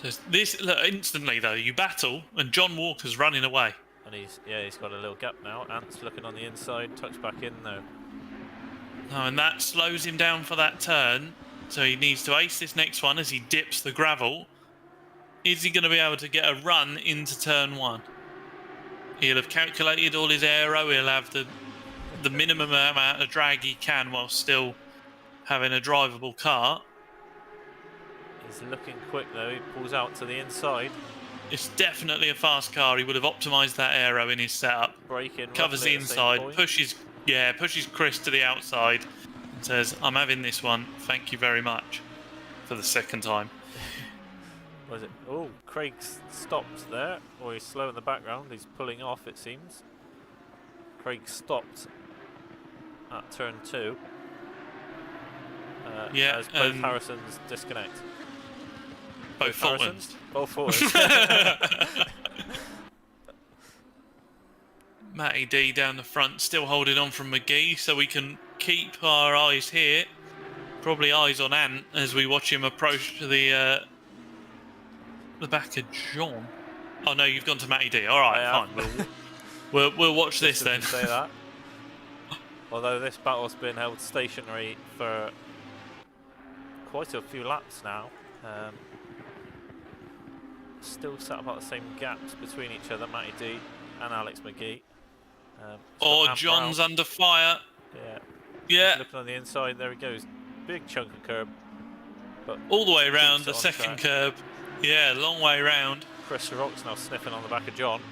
So this, look, instantly though, you battle and John Walker's running away. And he's got a little gap now. Ant's looking on the inside, tucks back in though. No, and that slows him down for that turn. So he needs to ace this next one as he dips the gravel. Is he going to be able to get a run into turn one? He'll have calculated all his aero. He'll have the minimum amount of drag he can while still having a drivable car. He's looking quick though. He pulls out to the inside. It's definitely a fast car. He would have optimised that aero in his setup. Braking, covers the inside, pushes Chris to the outside, and says, "I'm having this one. Thank you very much," for the second time. Was it? Oh, Craig stopped there, or he's slow in the background. He's pulling off, it seems. Craig stopped at turn 2. As both Harrisons disconnect. Both Fultons. Both Fultons. Matty D down the front, still holding on from McGee, so we can keep our eyes here. Probably eyes on Ant as we watch him approach the back of John. Oh no, you've gone to Matty D. All right, fine. We'll watch this then. Say that. Although this battle's been held stationary for quite a few laps now. Still sat about the same gaps between each other, Matty D and Alex McGee. John's under fire. Yeah. He's looking on the inside, there he goes. Big chunk of curb. But all the way around, the second curb. Yeah, long way round. Chris Rock's now sniffing on the back of John.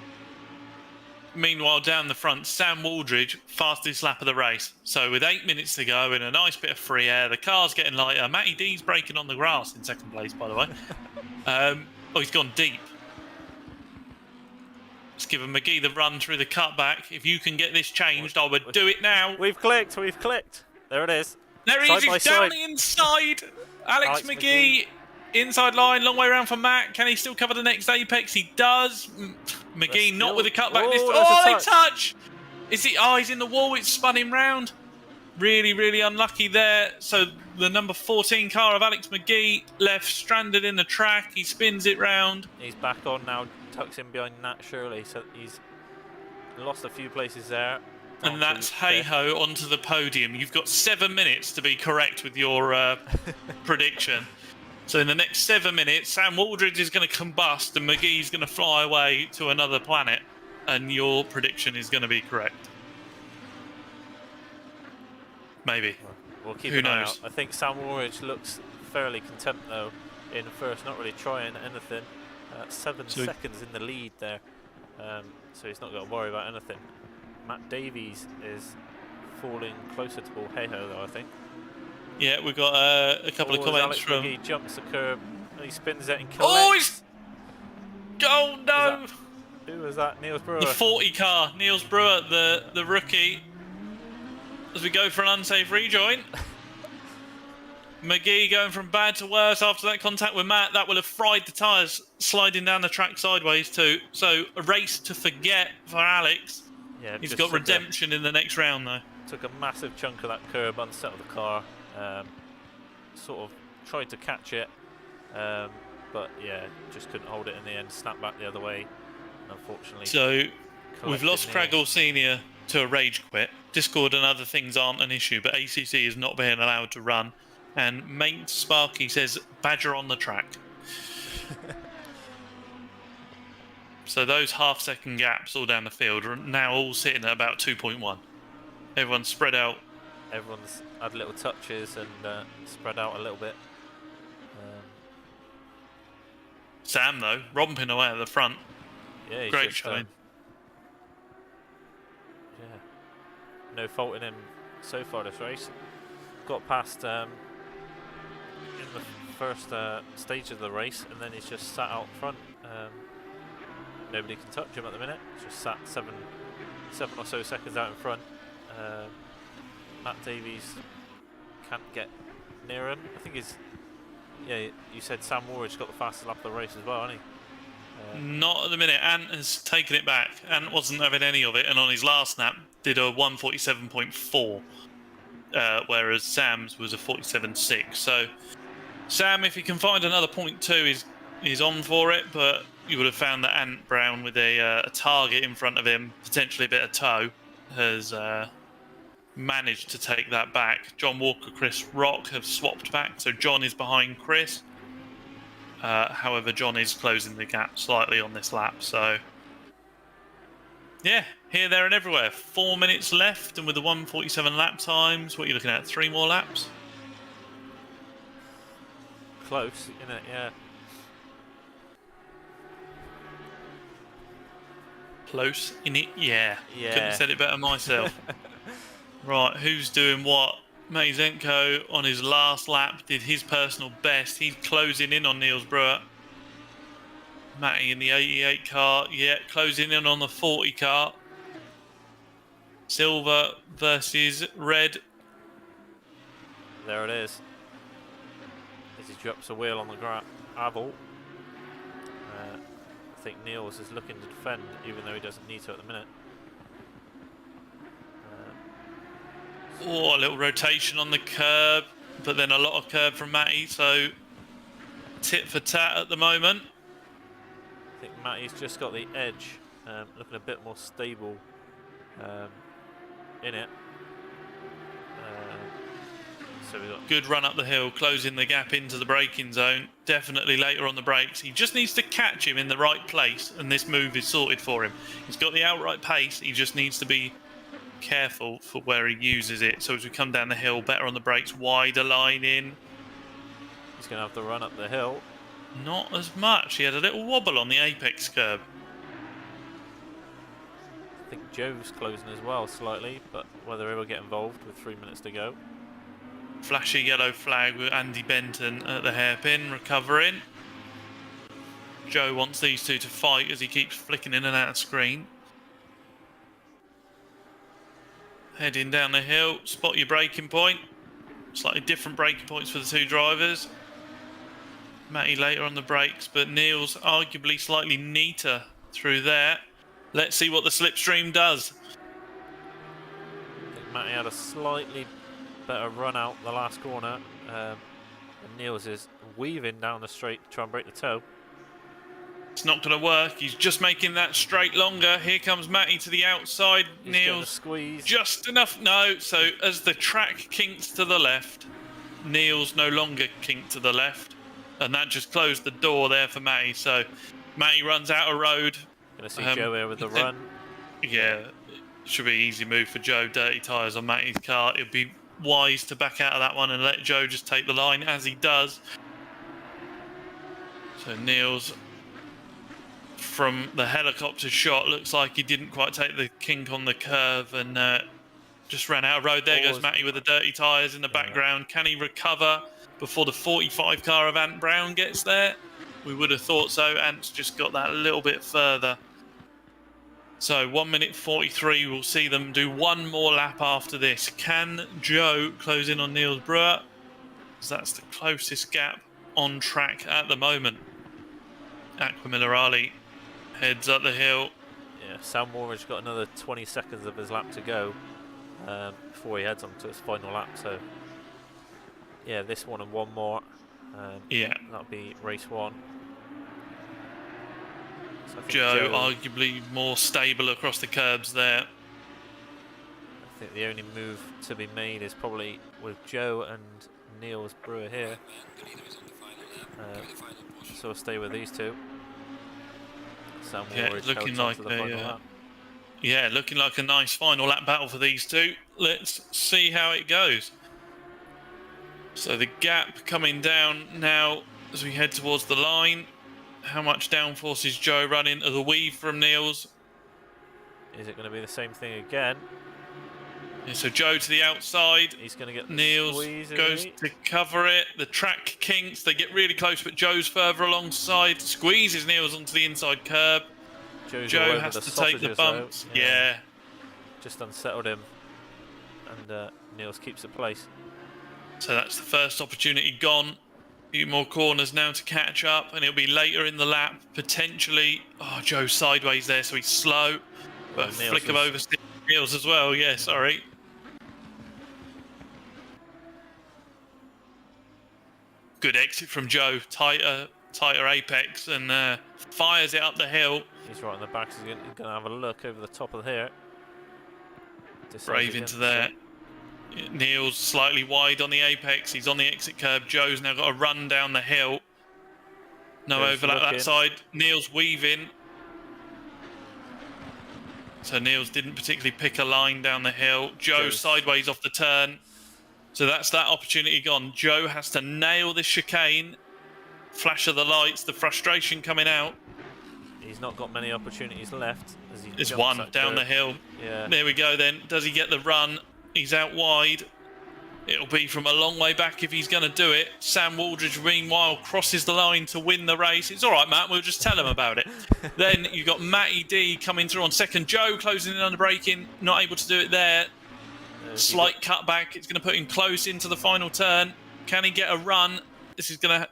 Meanwhile, down the front, Sam Waldridge, fastest lap of the race. So with 8 minutes to go and a nice bit of free air, the car's getting lighter. Matty D's braking on the grass in second place, by the way. He's gone deep. Let's give McGee the run through the cutback. If you can get this changed, I would do it now. We've clicked. There it is. There he is, he's down the inside. Alex McGee, inside line, long way around for Matt. Can he still cover the next apex? He does. McGee not with the cutback. They touch. Is he? Oh, he's in the wall. It's spun him round. Really, really unlucky there. So the number 14 car of Alex McGee left stranded in the track. He spins it round. He's back on now, tucks in behind Nat Shirley. So he's lost a few places there. And that's hey-ho onto the podium. You've got 7 minutes to be correct with your prediction. So in the next 7 minutes, Sam Waldridge is going to combust and McGee's going to fly away to another planet. And your prediction is going to be correct. Maybe. We'll keep Who an eye knows? out. I think Sam Waldridge looks fairly content, though, in first, not really trying anything. 7 seconds in the lead there. So he's not got to worry about anything. Matt Davies is falling closer to Paul Hayho, though, I think. Yeah, we've got a couple of comments from... He jumps the curb and he spins it and collects. Oh, he's... Oh, no! Who was that? Niels Brewer. The 40 car, Niels Brewer, the rookie. As we go for an unsafe rejoin. McGee going from bad to worse after that contact with Matt. That will have fried the tyres sliding down the track sideways too. So a race to forget for Alex. Yeah, he's got redemption in the next round though. Took a massive chunk of that curb, unsettled the car. Sort of tried to catch it, but yeah, just couldn't hold it in the end. Snapped back the other way, unfortunately. So we've lost Craggle Senior to a rage quit. Discord and other things aren't an issue, but ACC is not being allowed to run. And Mate Sparky says Badger on the track. So those half-second gaps all down the field are now all sitting at about 2.1. Everyone's spread out. Everyone's had little touches and spread out a little bit. Sam, though, romping away at the front. Yeah, great showing. Yeah, no fault in him so far this race. Got past in the first stage of the race, and then he's just sat out front. Nobody can touch him at the minute. He's just sat seven or so seconds out in front. Matt Davies can't get near him. I think he's... Yeah, you said Sam Waldridge got the fastest lap of the race as well, hasn't he? Not at the minute. Ant has taken it back. Ant wasn't having any of it, and on his last lap did a 1:47.4, whereas Sam's was a 47.6. So Sam, if he can find another 0.2, is on for it, but you would have found that Ant Brown with a target in front of him, potentially a bit of toe, has managed to take that back. John Walker, Chris Rock have swapped back, so John is behind Chris. However, John is closing the gap slightly on this lap, so yeah, here, there and everywhere. 4 minutes left, and with the 1:47 lap times, what are you looking at, 3 more laps? Close, isn't it? Yeah. Close in it, yeah. Yeah. Couldn't have said it better myself. Right, who's doing what? Mazenko on his last lap did his personal best. He's closing in on Niels Brewer. Matty in the 88 car, yeah, closing in on the 40 car. Silver versus red. There it is. As he drops a wheel on the gravel. I think Niels is looking to defend, even though he doesn't need to at the minute. Oh, a little rotation on the curb, but then a lot of curb from Matty, so tit for tat at the moment. I think Matty's just got the edge, looking a bit more stable in it. So we got good run up the hill, closing the gap into the braking zone. Definitely later on the brakes. He just needs to catch him in the right place, and this move is sorted for him. He's got the outright pace. He just needs to be careful for where he uses it. So as we come down the hill, better on the brakes, wider line in. He's going to have to run up the hill. Not as much. He had a little wobble on the apex curb. I think Joe's closing as well slightly, but whether he will get involved with 3 minutes to go. Flashy yellow flag with Andy Benton at the hairpin, recovering. Joe wants these two to fight as he keeps flicking in and out of screen. Heading down the hill, spot your braking point. Slightly different braking points for the two drivers. Matty later on the brakes, but Neil's arguably slightly neater through there. Let's see what the slipstream does. I think Matty had a slightly better run out the last corner. And Niels is weaving down the straight to try and break the toe. It's not going to work. He's just making that straight longer. Here comes Matty to the outside. He's Niels squeeze. just enough. No, so as the track kinks to the left, Niels no longer kinked to the left. And that just closed the door there for Matty. So Matty runs out of road. Gonna see Joe here with the run. Yeah, should be an easy move for Joe. Dirty tyres on Matty's car. It'd be wise to back out of that one and let Joe just take the line as he does. So Niels, from the helicopter shot, looks like he didn't quite take the kink on the curve and just ran out of road. There goes Matty with the dirty tyres in the background. Can he recover before the 45 car of Ant Brown gets there? We would have thought so. Ant's just got that a little bit further. So 1 minute 43, we'll see them do one more lap after this. Can Joe close in on Niels Brewer? Because that's the closest gap on track at the moment. Aqua Minerali heads up the hill. Yeah, Sam Moorage got another 20 seconds of his lap to go before he heads on to his final lap. So yeah, this one and one more. That'll be race one. So Joe arguably more stable across the curbs there. I think the only move to be made is probably with Joe and Niels Brewer here. So we'll stay with these two. Sam looking like looking like a nice final lap battle for these two. Let's see how it goes. So the gap coming down now as we head towards the line. How much downforce is Joe running? The weave from Niels. Is it going to be the same thing again? Yeah, so Joe to the outside. He's going to get the Niels squeeze, goes to cover it. The track kinks. They get really close, but Joe's further alongside. Squeezes Niels onto the inside curb. Joe has to take the bumps. Yeah. Just unsettled him. And Niels keeps it place. So that's the first opportunity gone. A few more corners now to catch up, and it'll be later in the lap, potentially. Oh, Joe's sideways there, so he's slow. But flick him over Niels as well. Yeah, sorry. Good exit from Joe. Tighter apex, and fires it up the hill. He's right on the back. He's going to have a look over the top of here. Brave into there. Niels slightly wide on the apex. He's on the exit curb. Joe's now got a run down the hill. No overlap that side. Niels weaving. So Niels didn't particularly pick a line down the hill. Joe sideways off the turn. So that's that opportunity gone. Joe has to nail this chicane. Flash of the lights. The frustration coming out. He's not got many opportunities left. There's one down the hill. Yeah. There we go then. Does he get the run? He's out wide. It'll be from a long way back if he's going to do it. Sam Waldridge, meanwhile, crosses the line to win the race. It's all right, Matt. We'll just tell him about it. Then you've got Matty D coming through on second. Joe closing in on the braking. Not able to do it there. Slight cutback. It's going to put him close into the final turn. Can he get a run? This is going to...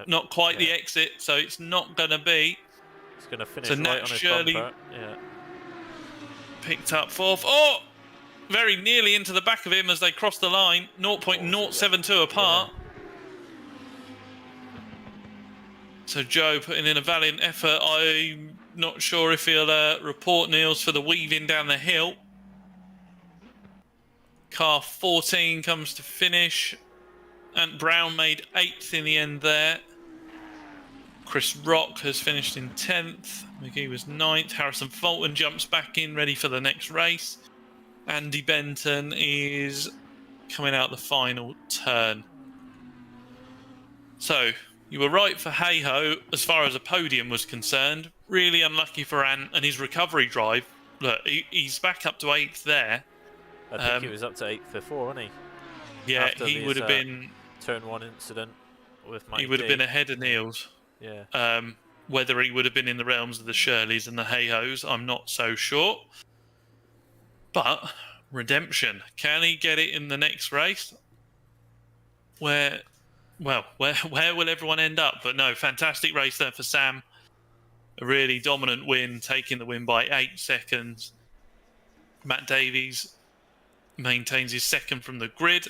not quite the exit, so it's not going to be. It's going to finish so right on his bumper. Picked up fourth. Oh! Very nearly into the back of him as they cross the line. 0.072 apart. Yeah. So Joe putting in a valiant effort. I'm not sure if he'll report Niels for the weaving down the hill. Car 14 comes to finish. Ant Brown made 8th in the end there. Chris Rock has finished in 10th. McGee was 9th. Harrison Fulton jumps back in, ready for the next race. Andy Benton is coming out the final turn. So, you were right for hey-ho as far as a podium was concerned. Really unlucky for Ant and his recovery drive. look, he's back up to 8th there. I think he was up to 8th before, wasn't he? Yeah, After he his, would have been. turn 1 incident with Matty He would have D. been ahead of Niels. Yeah. Whether he would have been in the realms of the Shirleys and the Hey-Ho's, I'm not so sure. But redemption, can he get it in the next race? Where will everyone end up? But no, fantastic race there for Sam. A really dominant win, taking the win by 8 seconds. Matt Davies maintains his second from the grid.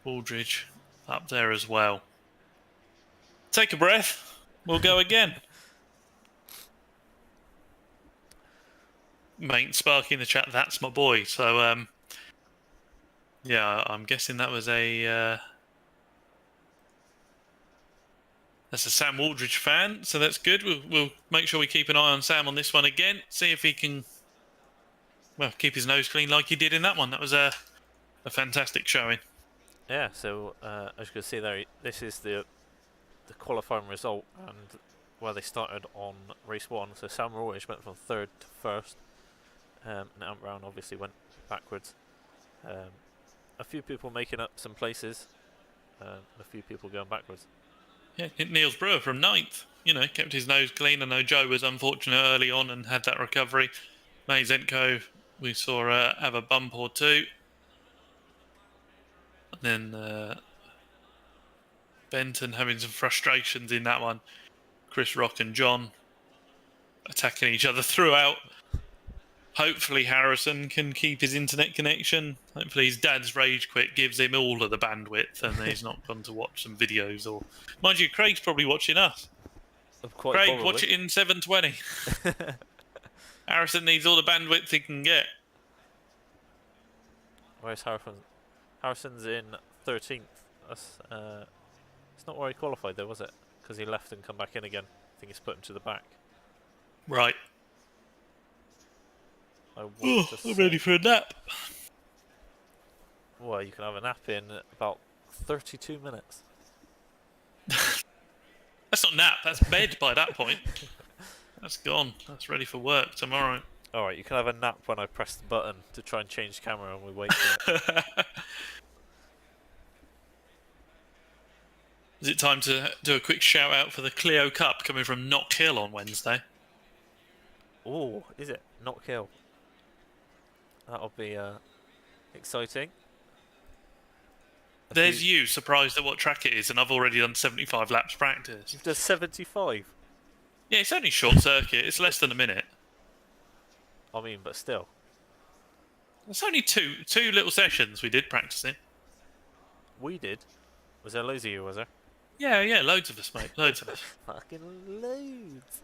Aldridge up there as well. Take a breath. We'll go again. Mate, Sparky in the chat, that's my boy. So, yeah, I'm guessing that was a... that's a Sam Waldridge fan, so that's good. We'll make sure we keep an eye on Sam on this one again. See if he can, well, keep his nose clean like he did in that one. That was a fantastic showing. Yeah, so as you can see there, this is the qualifying result and where they started on race 1. So Sam Waldridge went from 3rd to 1st. And Ant Brown obviously went backwards. A few people making up some places, and a few people going backwards. Yeah, Niels Brewer from 9th. You know, kept his nose clean. I know Joe was unfortunate early on and had that recovery. Mazenko, we saw have a bump or two. And then Benton having some frustrations in that one. Chris Rock and John attacking each other throughout. Hopefully Harrison can keep his internet connection. Hopefully his dad's rage quit gives him all of the bandwidth and he's not gone to watch some videos. Or mind you, Craig's probably watching us. Craig, probably. watch it in 720. Harrison needs all the bandwidth he can get. Where's Harrison? Harrison's in 13th. That's, it's not where he qualified though, was it? Because he left and come back in again. I think he's put him to the back. Right. I'm I'm ready for a nap. Well, you can have a nap in about 32 minutes. That's not nap, that's bed by that point. That's gone. That's ready for work tomorrow. Alright, you can have a nap when I press the button to try and change camera and we wait for it. Is it time to do a quick shout out for the Clio Cup coming from Knock Hill on Wednesday? Oh, is it? Not kill. That'll be exciting. There's you surprised at what track it is, and I've already done 75 laps practice. You've done 75? Yeah, it's only short circuit. It's less than a minute. I mean, but still. It's only two little sessions we did practicing. We did? Was there loads of you, was there? Yeah, loads of us, mate. Loads of us. Fucking loads.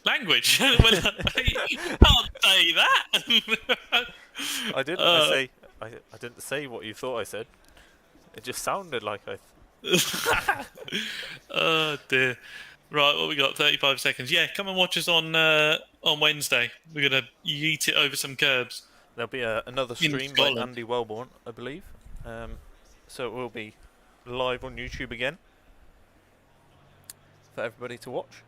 Language. Well, you can't say that. I didn't say. I didn't say what you thought I said. It just sounded like I. Oh dear. Right, what we got? 35 seconds. Yeah, come and watch us on Wednesday. We're gonna yeet it over some curbs. There'll be another stream by Andy Wellborn, I believe. So it will be live on YouTube again for everybody to watch.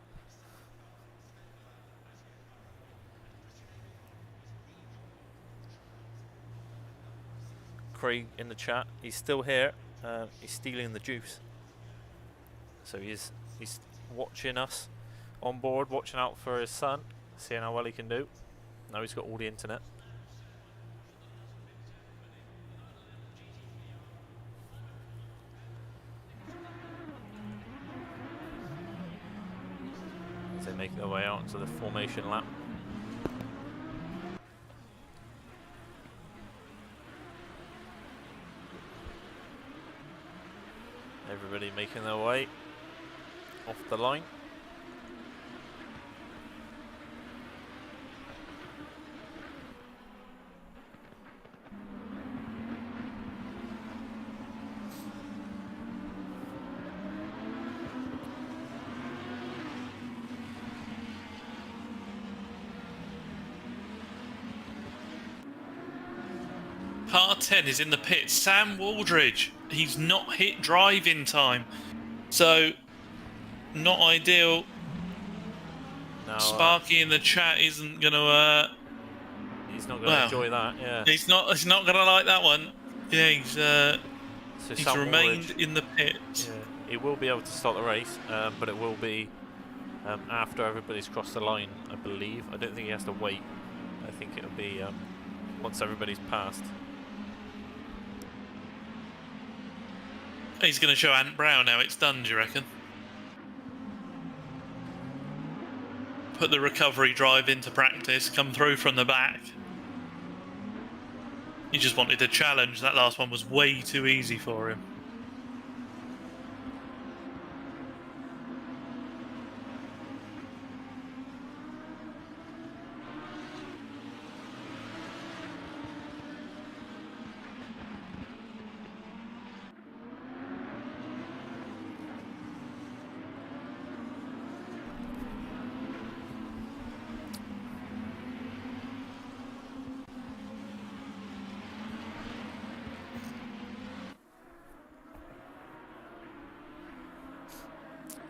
Craig in the chat, he's still here. He's stealing the juice. So he's watching us on board, watching out for his son, seeing how well he can do. Now he's got all the internet. As they make their way out to the formation lap. Everybody making their way off the line. Par 10 is in the pit. Sam Waldridge. He's not hit drive in time. So, not ideal. Now, Sparky in the chat isn't going to he's not going to enjoy that. Yeah. He's not going to like that one. Yeah, he's So remained in the pits. Yeah, he will be able to start the race, but it will be after everybody's crossed the line, I believe. I don't think he has to wait. I think it'll be once everybody's passed. He's going to show Ant Brown now it's done, do you reckon? Put the recovery drive into practice, come through from the back. He just wanted a challenge. That last one was way too easy for him.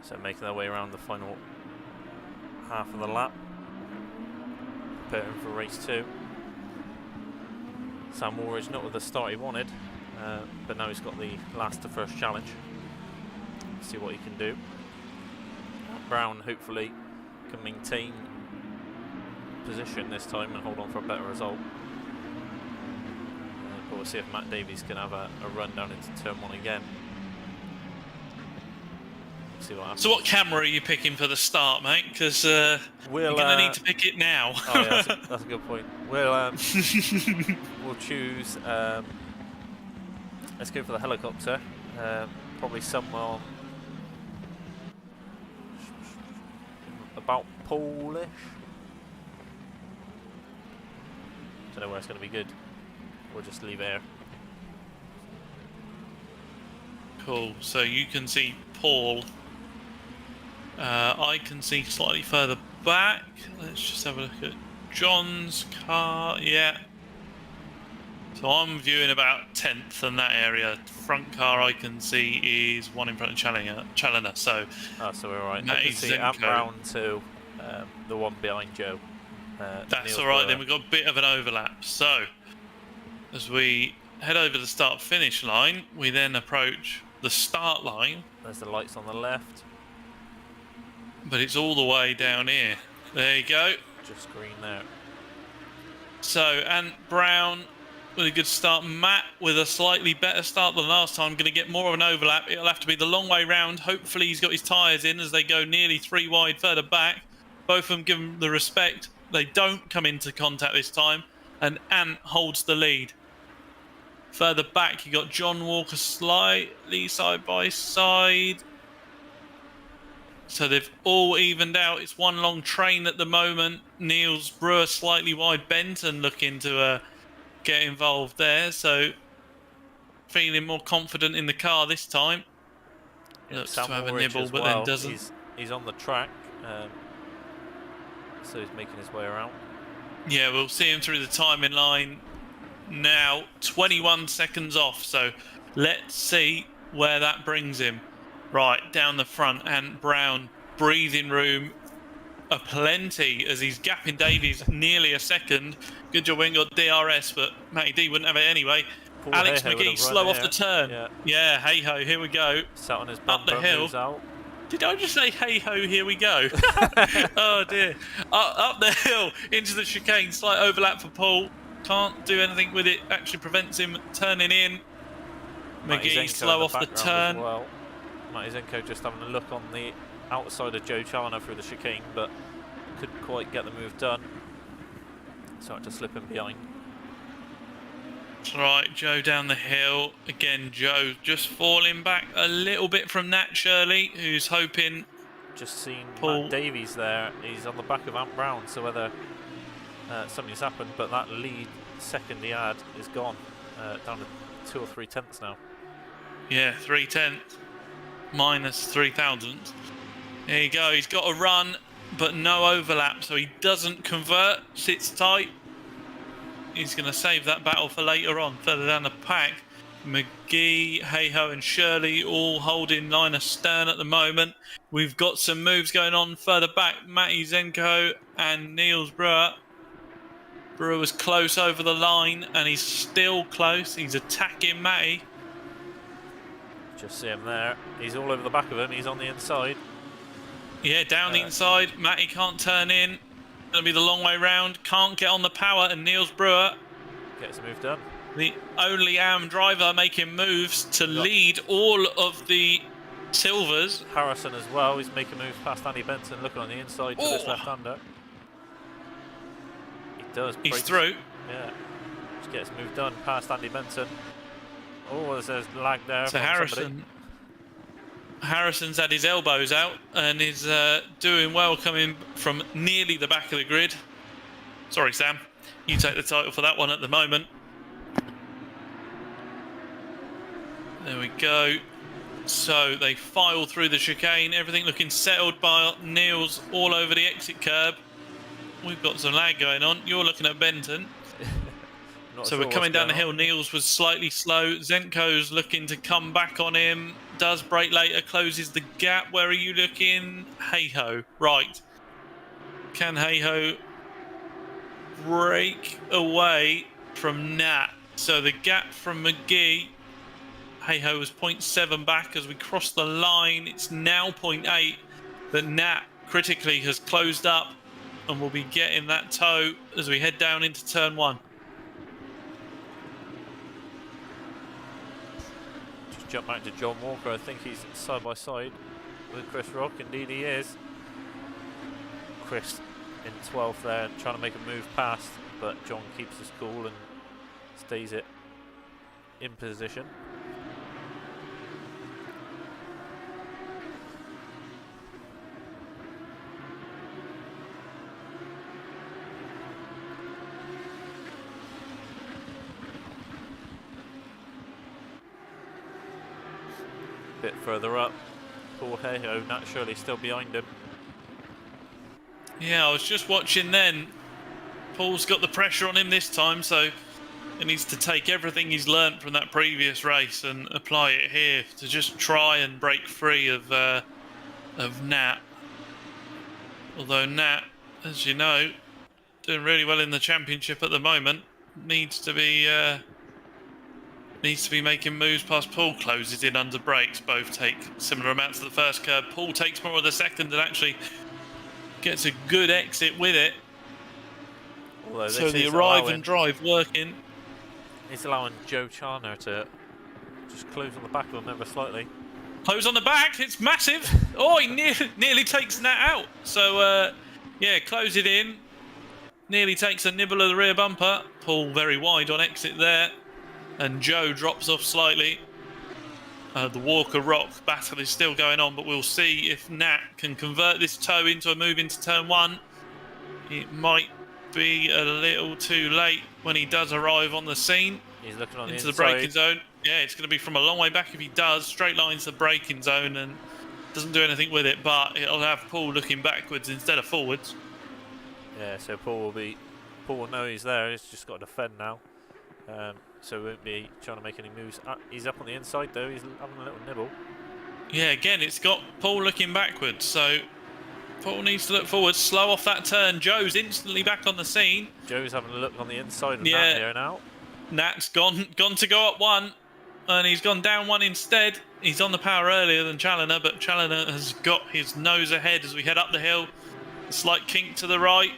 So making their way around the final half of the lap, preparing for race 2. Sam Woolridge not with the start he wanted, but now he's got the last to first challenge. See what he can do. Brown hopefully can maintain position this time and hold on for a better result. But we'll see if Matt Davies can have a run down into turn 1 again. See what happens. So what camera are you picking for the start, mate? Because you're going to need to pick it now. Oh yeah, that's a good point. We'll choose. Let's go for the helicopter. Probably somewhere about Polish. Don't know where it's going to be good. We'll just leave air. Cool. So you can see Paul. I can see slightly further back. Let's just have a look at John's car. Yeah. So I'm viewing about 10th in that area. Front car I can see is one in front of Challenger. So so we're all right. I can see Ant Brown to the one behind Joe. That's all right. Then we've got a bit of an overlap. So as we head over the start-finish line, we then approach the start line. There's the lights on the left. But it's all the way down here. There you go. Just green there. So, Ant Brown with a good start. Matt with a slightly better start than last time. Going to get more of an overlap. It'll have to be the long way round. Hopefully he's got his tyres in as they go nearly 3 wide further back. Both of them give him the respect. They don't come into contact this time. And Ant holds the lead. Further back, you got John Walker slightly side by side. So they've all evened out. It's one long train at the moment. Niels Brewer slightly wide. Benton looking to get involved there. So feeling more confident in the car this time. Looks to have a nibble, but then doesn't. He's on the track, so he's making his way around. Yeah, we'll see him through the timing line now. 21 seconds off. So let's see where that brings him. Right, down the front, Ant Brown, breathing room aplenty as he's gapping Davies nearly a second. Good job we ain't got DRS, but Matty D wouldn't have it anyway. Paul Alex Hayhoe McGee slow off the turn. Yeah, hey ho, here we go. Sat on his up the hill. Out. Did I just say hey ho, here we go? Oh dear. Up the hill into the chicane, slight overlap for Paul. Can't do anything with it, actually prevents him turning in. McGee slow off the turn. Well. Matty Zenko just having a look on the outside of Joe Chana through the chicane, but couldn't quite get the move done. Started to slip in behind. Right, Joe down the hill. Again, Joe just falling back a little bit from Nat Shirley, who's hoping. Just seen Paul. Matt Davies there. He's on the back of Ant Brown, so whether something's happened, but that lead second he had is gone. Down to 2 or 3 tenths now. Yeah, 3 tenths. Minus 3,000. There you go. He's got a run, but no overlap, so he doesn't convert. Sits tight. He's going to save that battle for later on, further down the pack. McGee, Hayhoe, and Shirley all holding line astern at the moment. We've got some moves going on further back. Matty Zenko and Niels Brewer Brewer was close over the line, and he's still close. He's attacking Matty. Just see him there. He's all over the back of him. He's on the inside. Yeah, down the inside. Matty can't turn in. Gonna be the long way round. Can't get on the power, and Niels Brewer Gets a move done. the only AM driver making moves to lead all of the Silvers. Harrison as well. He's making moves past Andy Benson, looking on the inside to this left-hander. He does. He's through. Yeah. Just gets moved done past Andy Benson. Oh, there's lag there. So from Harrison's had his elbows out and is doing well, coming from nearly the back of the grid. Sorry, Sam. You take the title for that one at the moment. There we go. So they file through the chicane. Everything looking settled by Niels all over the exit curb. We've got some lag going on. You're looking at Benton. So we're coming down the hill. Niels was slightly slow. Zenko's looking to come back on him. Does brake later, closes the gap. Where are you looking? Hey-ho. Right. Can Hey-ho break away from Nat? So the gap from McGee, Hey-ho was 0.7 back as we cross the line. It's now 0.8, but Nat critically has closed up and will be getting that toe as we head down into turn 1. Just jump back to John Walker. I think he's side by side with Chris Rock. Indeed he is. Chris in 12th there, trying to make a move past, but John keeps his cool and stays it in position. Bit further up, Paul Hey-ho naturally still behind him. Yeah, I was just watching then. Paul's got the pressure on him this time, so he needs to take everything he's learnt from that previous race and apply it here to just try and break free of Nat. Although Nat, as you know, doing really well in the championship at the moment, needs to be making moves past Paul. Closes in under brakes. Both take similar amounts to the first curb. Paul takes more of the second and actually gets a good exit with it. So the arrive and drive working. He's allowing Joe Charner to just close on the back of him ever slightly. Close on the back, it's massive. Oh, he nearly takes Nat out. So, yeah, close it in. Nearly takes a nibble of the rear bumper. Paul very wide on exit there. And Joe drops off slightly. The Walker Rock battle is still going on, but we'll see if Nat can convert this toe into a move into turn 1. It might be a little too late when he does arrive on the scene. He's looking on into the braking zone. Yeah, it's going to be from a long way back if he does. Straight lines the braking zone and doesn't do anything with it, but it'll have Paul looking backwards instead of forwards. Yeah, so Paul will know he's there. He's just got to defend now. So he won't be trying to make any moves. He's up on the inside though. He's having a little nibble. Yeah, again, it's got Paul looking backwards. So Paul needs to look forward. Slow off that turn. Joe's instantly back on the scene. Joe's having a look on the inside of Nat here now. Nat's gone to go up 1, and he's gone down 1 instead. He's on the power earlier than Challoner, but Challoner has got his nose ahead as we head up the hill. A slight kink to the right.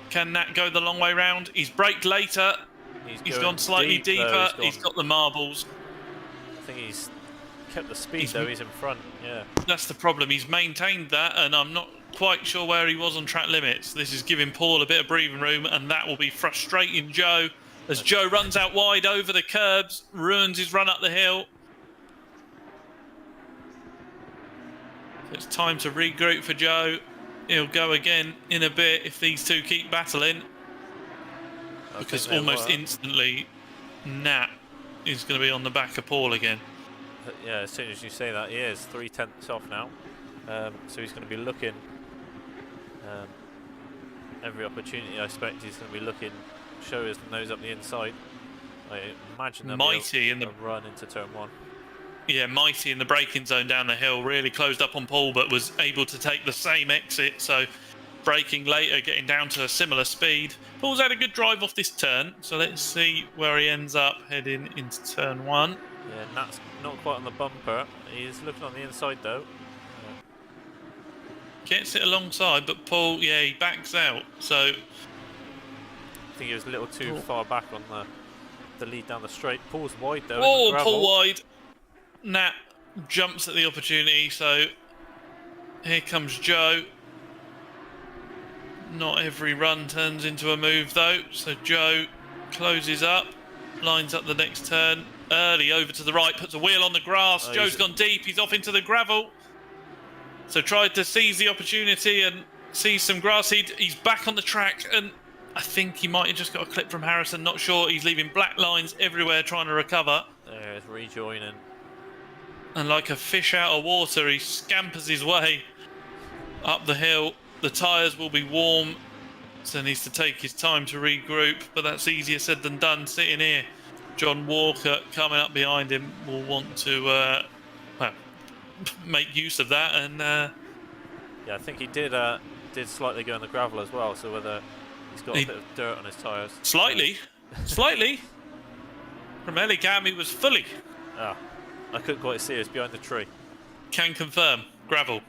Can Nat go the long way round? He's braked later. He's gone slightly deeper. He's got the marbles. I think he's kept the speed though. He's in front. Yeah. That's the problem. He's maintained that, and I'm not quite sure where he was on track limits. This is giving Paul a bit of breathing room, and that will be frustrating Joe as Joe runs out wide over the curbs, ruins his run up the hill. It's time to regroup for Joe. He'll go again in a bit if these two keep battling. Because almost instantly, Nat is going to be on the back of Paul again. Yeah, as soon as you say that, he is 3/10 off now. So he's going to be looking every opportunity. I expect he's going to be looking, show his nose up the inside. I imagine they'll Mighty in the run into turn 1. Yeah, Mighty in the braking zone down the hill really closed up on Paul, but was able to take the same exit. So braking later, getting down to a similar speed. Paul's had a good drive off this turn, so let's see where he ends up heading into turn 1. Yeah, Nat's not quite on the bumper. He's looking on the inside though. Gets it alongside, but Paul, yeah, he backs out. So I think he was a little too far back on the lead down the straight. Paul's wide though. oh, in the gravel. Paul wide. Nat jumps at the opportunity. So here comes Joe. Not every run turns into a move though. So Joe closes up, lines up the next turn. Early over to the right, puts a wheel on the grass. Joe's gone deep. He's off into the gravel. So tried to seize the opportunity and seize some grass. He's back on the track, and I think he might have just got a clip from Harrison. Not sure. He's leaving black lines everywhere trying to recover. There's rejoining. And like a fish out of water, he scampers his way up the hill. The tyres will be warm, so needs to take his time to regroup, but that's easier said than done sitting here. John Walker coming up behind him will want to make use of that, and yeah, I think he did slightly go in the gravel as well, so whether he's got a bit of dirt on his tyres. Slightly. From Elicam, he was fully. Ah, I couldn't quite see us behind the tree. Can confirm. Gravel.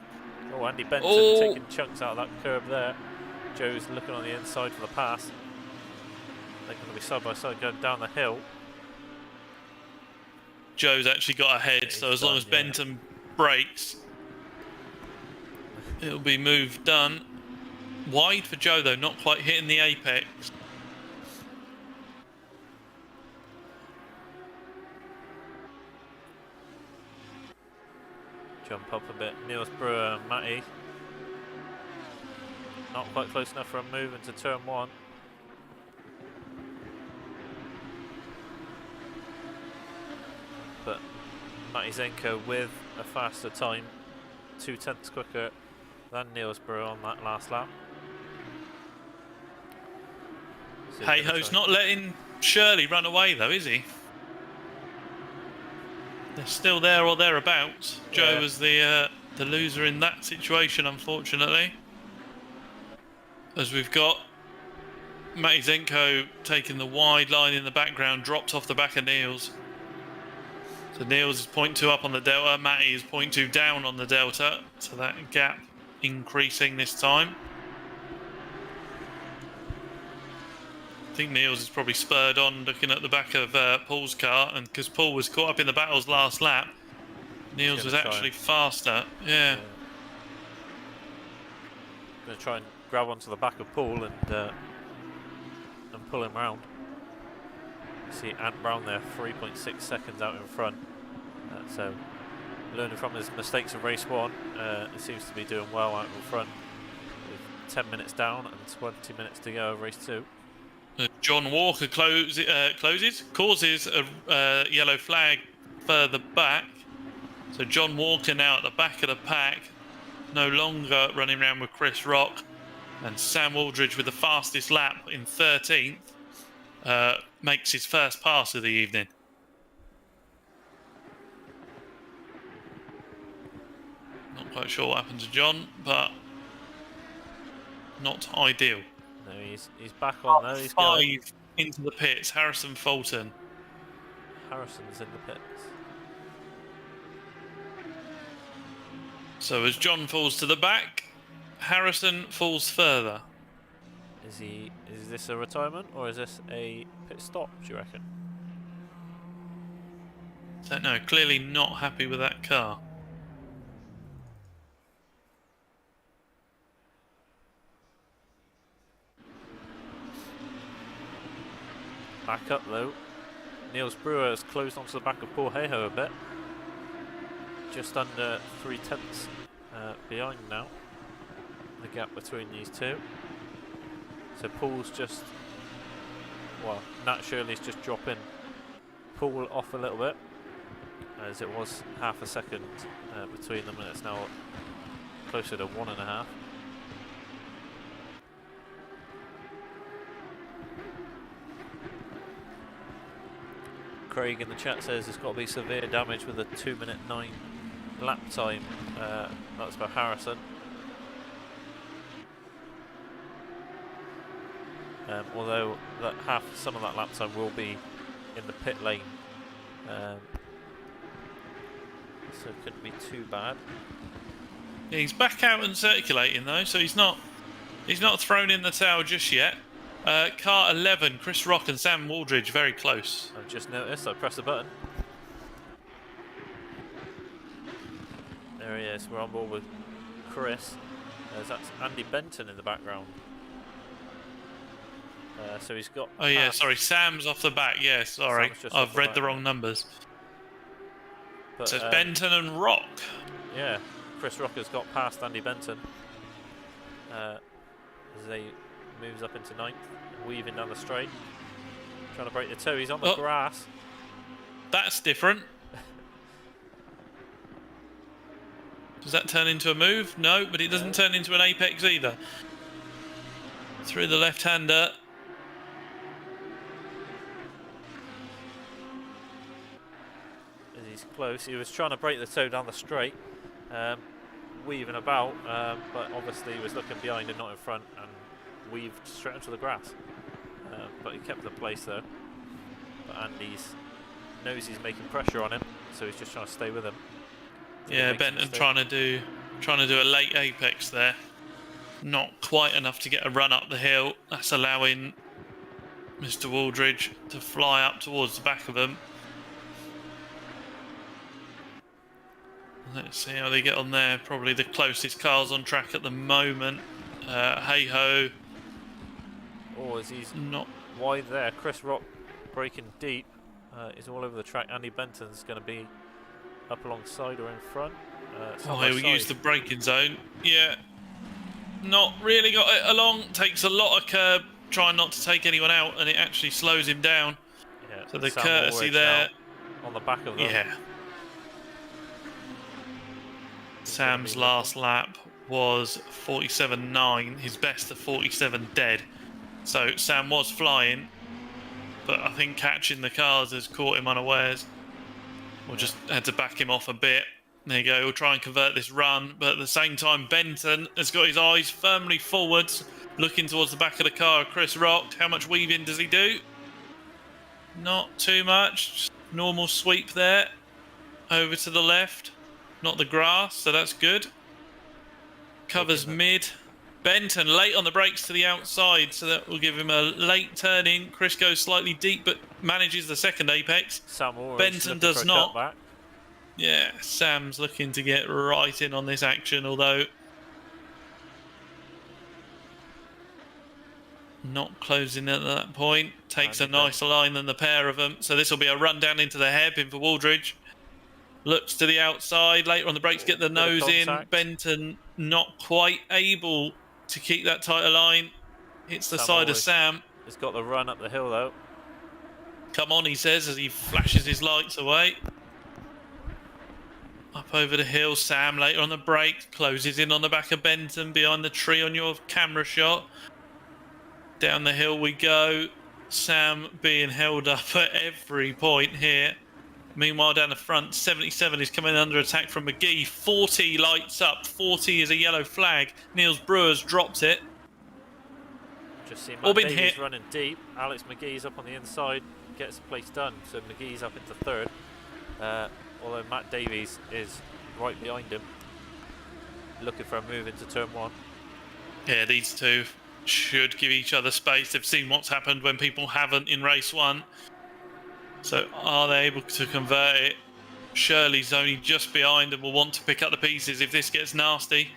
Oh, Andy Benson taking chunks out of that curb there. Joe's looking on the inside for the pass. They're going to be side by side going down the hill. Joe's actually got ahead, Yeah, so as long as Benton brakes, it'll be move done. Wide for Joe though, not quite hitting the apex. Jump up a bit. Niels Brewer and Matty. Not quite close enough for a move into turn 1. But Matty Zenko with a faster time, 0.2 quicker than Niels Brewer on that last lap. So Hey-ho's not letting Shirley run away though, is he? They're still there or thereabouts. Yeah. Joe was the loser in that situation, unfortunately. As we've got Matty Zenko taking the wide line in the background, dropped off the back of Niels. So Niels is 0.2 up on the delta, Matty is 0.2 down on the delta, so that gap increasing this time. I think Niels is probably spurred on looking at the back of Paul's car, and because Paul was caught up in the battles last lap, Niels was actually faster. Yeah. Going to try and grab onto the back of Paul and pull him round. See Ant Brown there, 3.6 seconds out in front. So learning from his mistakes in race 1, he seems to be doing well out in front. With 10 minutes down and 20 minutes to go, race 2. John Walker causes a yellow flag further back. So John Walker now at the back of the pack, no longer running around with Chris Rock. And Sam Aldridge with the fastest lap in 13th makes his first pass of the evening. Not quite sure what happened to John, but not ideal. No, he's back on though. He's 5 going. into the pits. Harrison Fulton. Harrison's in the pits. So as John falls to the back, Harrison falls further. Is this a retirement or is this a pit stop, do you reckon? Don't know. Clearly not happy with that car. Back up though. Niels Brewer has closed onto the back of Paul Hayhoe a bit. Just under 0.3 behind now. The gap between these two. So Paul's just, well, Nat Shirley's just dropping Paul off a little bit, as it was half a second between them, and it's now closer to 1.5. Craig in the chat says it's got to be severe damage with a 2:09 lap time. That's for Harrison. Although some of that lap time will be in the pit lane, so it couldn't be too bad. Yeah, he's back out and circulating though, so he's not thrown in the towel just yet. Car 11, Chris Rock and Sam Waldridge very close. I've just noticed. I pressed the button. There he is. We're on board with Chris. That's Andy Benton in the background. So he's got. Oh yeah, sorry, Sam's off the back. Yeah, sorry, I've read the wrong numbers. But, so it's Benton and Rock. Yeah, Chris Rock has got past Andy Benton as he moves up into 9th, weaving down the straight, trying to break the toe. He's on the grass. That's different. Does that turn into a move? No, but it doesn't turn into an apex either. Through the left-hander. He's close. He was trying to break the toe down the straight, weaving about, but obviously he was looking behind and not in front, and weaved straight into the grass. But he kept the place though. But Andy's knows he's making pressure on him, so he's just trying to stay with him. Yeah, Benton trying to do a late apex there. Not quite enough to get a run up the hill. That's allowing Mr. Waldridge to fly up towards the back of him. Let's see how they get on there. Probably the closest cars on track at the moment. Hey-ho. Oh, as he's not wide there. Chris Rock braking deep. Is all over the track. Andy Benton's going to be up alongside or in front. He'll use the braking zone. Yeah. Not really got it along. Takes a lot of curb, trying not to take anyone out, and it actually slows him down. Yeah, so the courtesy there. On the back of them. Yeah. Sam's last lap was 47.9, his best of 47 dead. So Sam was flying, but I think catching the cars has caught him unawares. We'll just had to back him off a bit. There you go, we'll try and convert this run, but at the same time Benton has got his eyes firmly forwards, looking towards the back of the car. Chris Rock, how much weaving does he do? Not too much, just normal sweep there, over to the left. Not the grass, so that's good. Covers mid. Benton late on the brakes to the outside, so that will give him a late turn in. Chris goes slightly deep, but manages the second apex. Benton does not. Yeah, Sam's looking to get right in on this action, although not closing at that point. Takes a nicer line than the pair of them. So this will be a run down into the hairpin for Waldridge. Looks to the outside, later on the brakes, get the nose in. Benton not quite able to keep that tighter line. Hits the side of Sam. He's got the run up the hill though. Come on, he says as he flashes his lights away. Up over the hill, Sam later on the brake, closes in on the back of Benton behind the tree on your camera shot. Down the hill we go. Sam being held up at every point here. Meanwhile, down the front, 77 is coming under attack from McGee. 40 lights up. 40 is a yellow flag. Niels Brewer's dropped it. Just see Matt Davies running deep. Alex McGee's up on the inside, gets the place done. So McGee's up into third. Although Matt Davies is right behind him, looking for a move into turn 1. Yeah, these two should give each other space. They've seen what's happened when people haven't in race 1. So are they able to convert it? Shirley's only just behind and will want to pick up the pieces if this gets nasty.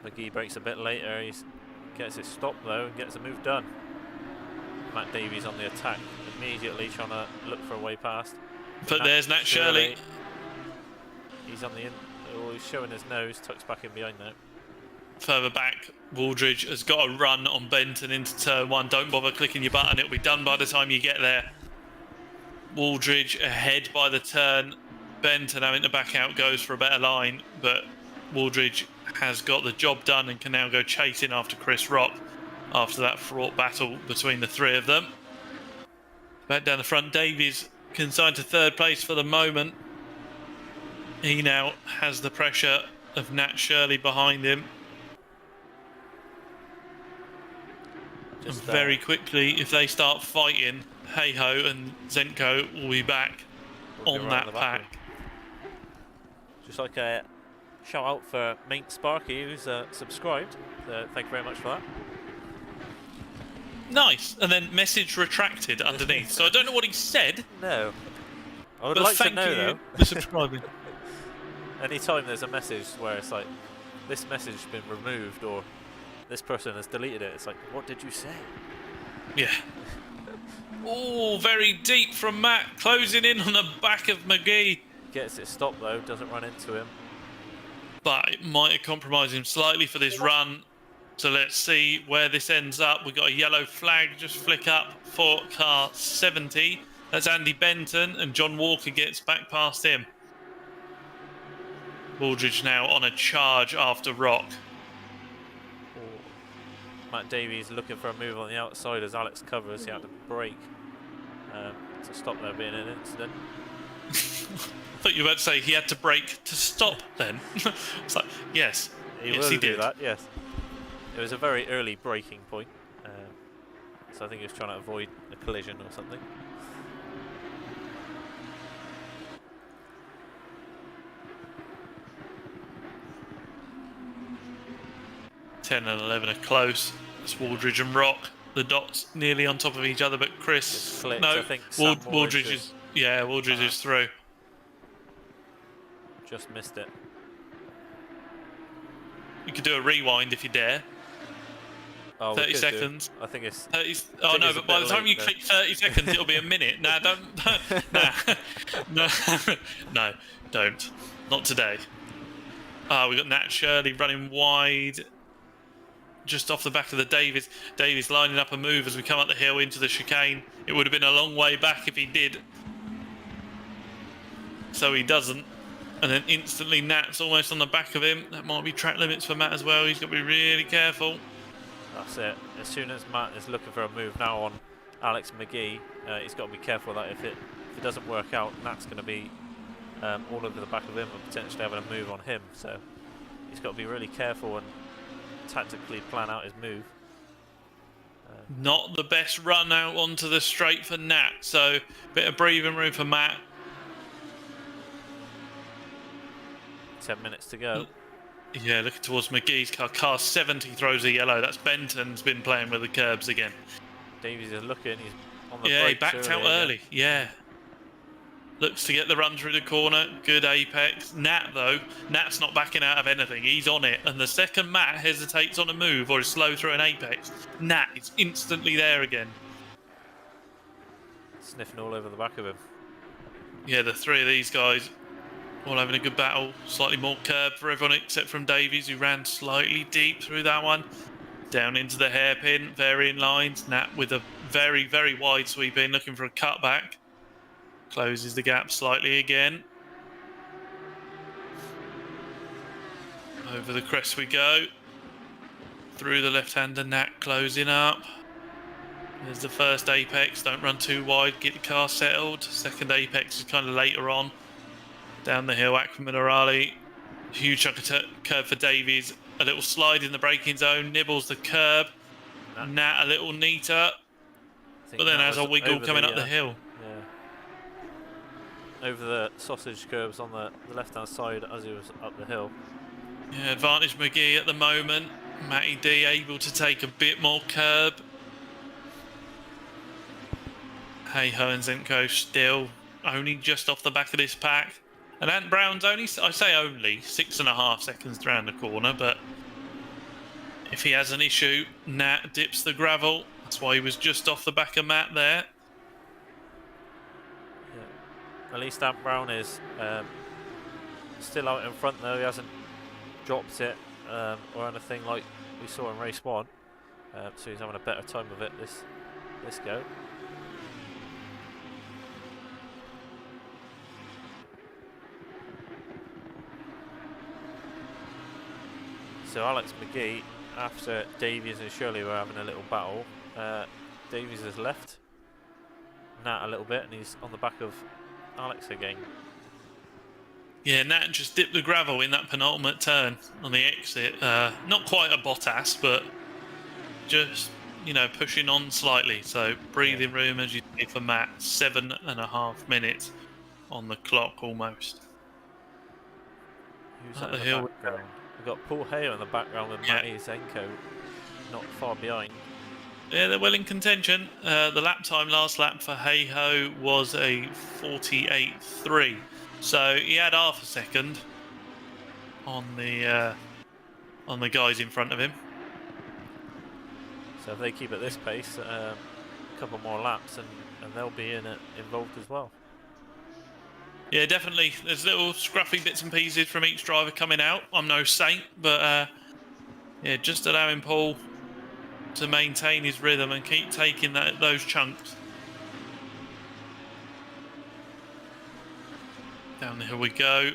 McGee breaks a bit later. He gets it stopped though and gets a move done. Matt Davies on the attack, immediately trying to look for a way past. But there's Nat Shirley. He's on the in. Oh, he's showing his nose. Tucks back in behind now. Further back, Waldridge has got a run on Benton into turn 1. Don't bother clicking your button. It'll be done by the time you get there. Waldridge ahead by the turn. Benton having to back out goes for a better line, but Waldridge has got the job done and can now go chasing after Chris Rock after that fraught battle between the three of them. Back down the front, Davies consigned to third place for the moment. He now has the pressure of Nat Shirley behind him. And Just very quickly, if they start fighting, Hey-Ho and Zenko will be back we'll be on right that the back of pack. him. Just like a shout out for Mink Sparky, who's subscribed. Thank you very much for that. Nice. And then message retracted underneath. So I don't know what he said, No. I would but like to thank know you though. for subscribing. Anytime there's a message where it's like, this message has been removed or this person has deleted it, it's like, what did you say? Yeah. Oh, very deep from Matt, closing in on the back of McGee. Gets it stopped though, doesn't run into him. But it might have compromised him slightly for this run. So let's see where this ends up. We've got a yellow flag just flick up for car 70. That's Andy Benton, and John Walker gets back past him. Aldridge now on a charge after Rock. Matt Davies looking for a move on the outside as Alex covers. He had to brake to stop there being an incident. I thought you were about to say he had to brake to stop then. It's like, yes. He yes, will he do did. that, yes. It was a very early braking point. So I think he was trying to avoid a collision or something. Ten and 11 are close. It's Waldridge and Rock. The dots nearly on top of each other, but Chris... Just clipped, no, I think Sam Waldridge is... Yeah, Waldridge is through. Just missed it. You could do a rewind if you dare. Oh, 30 seconds. I think it's... 30, oh no, but by the time you click 30 seconds, it'll be a minute. Nah, don't... no, no, don't. Not today. We've got Nat Shirley running wide. Just off the back of the Davies. Davies lining up a move as we come up the hill into the chicane. It would have been a long way back if he did. So he doesn't. And then instantly Nat's almost on the back of him. That might be track limits for Matt as well. He's got to be really careful. That's it. As soon as Matt is looking for a move now on Alex McGee, he's got to be careful that if it doesn't work out, Nat's going to be all over the back of him and potentially having a move on him. So he's got to be really careful and tactically plan out his move. Not the best run out onto the straight for Nat, so bit of breathing room for Matt. 10 minutes to go. Yeah, looking towards McGee's car. Car 70 throws a yellow. That's Benton's been playing with the curbs again. Davies is looking. He's on the yeah, he brakes backed out early. Yeah. Looks to get the run through the corner. Good apex. Nat, though, Nat's not backing out of anything. He's on it. And the second Matt hesitates on a move or is slow through an apex, Nat is instantly there again. Sniffing all over the back of him. Yeah, the three of these guys all having a good battle. Slightly more curb for everyone except from Davies, who ran slightly deep through that one. Down into the hairpin, varying lines. Nat with a very, very wide sweep in, looking for a cutback. Closes the gap slightly again. Over the crest we go. Through the left-hander, Nat closing up. There's the first apex. Don't run too wide, get the car settled. Second apex is kind of later on. Down the hill, Aqua Minerale. Huge chunk of curb for Davies. A little slide in the braking zone, nibbles the curb. Nat a little neater. But then has a wiggle coming up the hill. Over the sausage curbs on the left-hand side as he was up the hill. Yeah, advantage McGee at the moment. Matty D able to take a bit more curb. Hey-Ho and Zenko still only just off the back of this pack. And Ant Brown's only, I say only, 6.5 seconds around the corner, but if he has an issue, Nat dips the gravel. That's why he was just off the back of Matt there. At least Ant Brown is still out in front though. He hasn't dropped it or anything like we saw in race 1. So he's having a better time of it this go. So Alex McGee, after Davies and Shirley were having a little battle, Davies has left Nat a little bit and he's on the back of Alex again. Yeah, Nat just dipped the gravel in that penultimate turn on the exit. Not quite a Bottas, but just you know, pushing on slightly. So breathing room, as you say, for Matt. 7.5 minutes on the clock almost. Who's Up that in the the hill. background? We've got Paul Hale in the background with Matty Zenko not far behind. Yeah, they're well in contention. The lap time last lap for Hey-Ho was a 48.3. So he had half a second on the guys in front of him. So if they keep at this pace, a couple more laps and they'll be involved as well. Yeah, definitely. There's little scruffy bits and pieces from each driver coming out. I'm no saint, but yeah, just allowing Paul to maintain his rhythm and keep taking those chunks. Down the hill we go.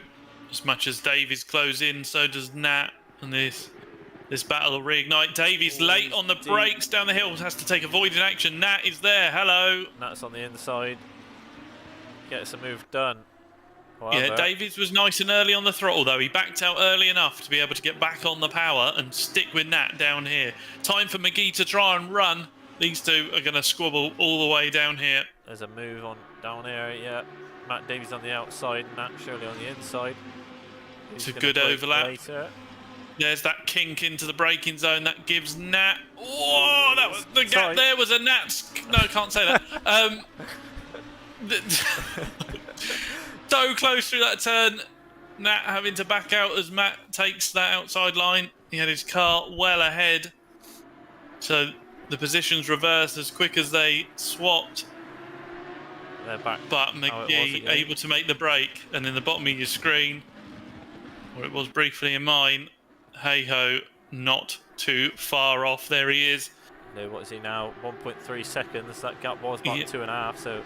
As much as Davies close in, so does Nat, and this battle will reignite. Davies late on the brakes down the hill, has to take avoiding action. Nat is there. Hello. Nat's on the inside. Gets a move done. Yeah, Davies was nice and early on the throttle, though. He backed out early enough to be able to get back on the power and stick with Nat down here. Time for McGee to try and run. These two are going to squabble all the way down here. There's a move on down here, yeah. Matt Davies on the outside, Nat Shirley on the inside. It's a good overlap. Later. There's that kink into the braking zone that gives Nat. Whoa, that was the gap. There was a Nat's. No, I can't say that. So close through that turn. Nat having to back out as Matt takes that outside line. He had his car well ahead. So the positions reversed as quick as they swapped. They're back. But McGee able to make the break. And in the bottom of your screen, or it was briefly in mine, Hey-Ho not too far off. There he is. No, what is he now? 1.3 seconds. That gap was about 2.5, so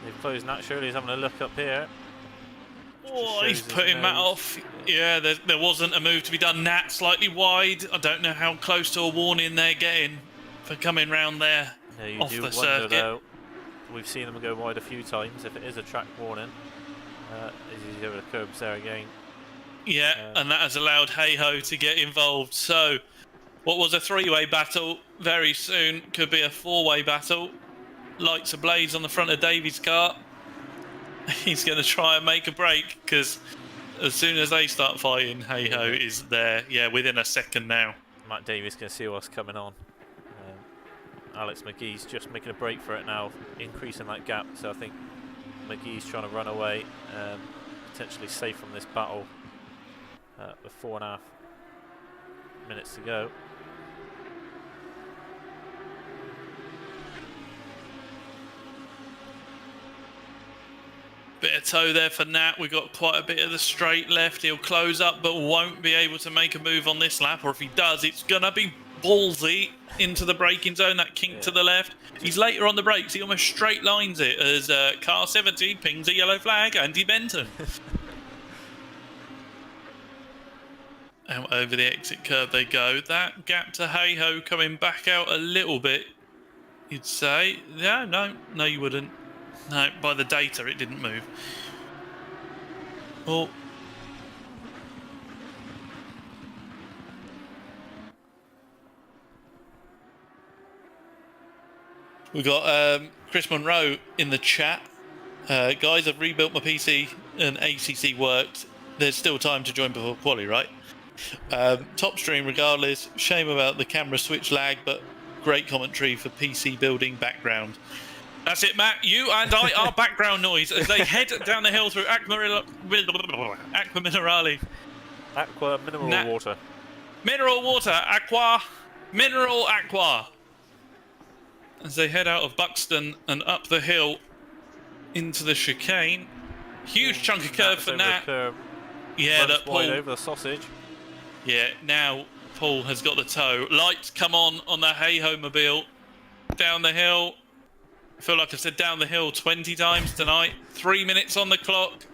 they've closed. Nat Shirley's having a look up here. Oh, he's putting Matt off. Yeah, there wasn't a move to be done. Nat slightly wide. I don't know how close to a warning they're getting for coming round there off the circuit. Though, we've seen them go wide a few times. If it is a track warning, he's over the curbs there again. Yeah, and that has allowed Hey-Ho to get involved. So, what was a three-way battle very soon could be a four-way battle. Lights ablaze on the front of Davies' car. He's going to try and make a break because as soon as they start fighting, Hey-Ho is there. Yeah, within a second now. Matt Davies can see what's coming on. Alex McGee's just making a break for it now, increasing that gap. So I think McGee's trying to run away, potentially safe from this battle. With 4.5 minutes to go. Bit of toe there for Nat. We've got quite a bit of the straight left. He'll close up but won't be able to make a move on this lap, or if he does, it's going to be ballsy into the braking zone. That kink to the left. He's later on the brakes. He almost straight lines it as car 17 pings a yellow flag. Andy Benton. Out over the exit curve they go. That gap to Hey-Ho coming back out a little bit, you'd say. Yeah, no, you wouldn't. No, by the data, it didn't move. Oh. We got Chris Monroe in the chat. Guys, I've rebuilt my PC and ACC worked. There's still time to join before quali, right? Top stream regardless. Shame about the camera switch lag, but great commentary for PC building background. That's it, Matt. You and I are background noise as they head down the hill through Aqua Minerale. Aqua Mineral Water. Mineral Water. Aqua. Mineral Aqua. As they head out of Buxton and up the hill into the chicane. Huge chunk of curve for Nat. Yeah, that Paul over the sausage. Yeah, now Paul has got the toe. Lights come on the Hey-Ho mobile. Down the hill. I feel like I've said down the hill 20 times tonight. 3 minutes on the clock.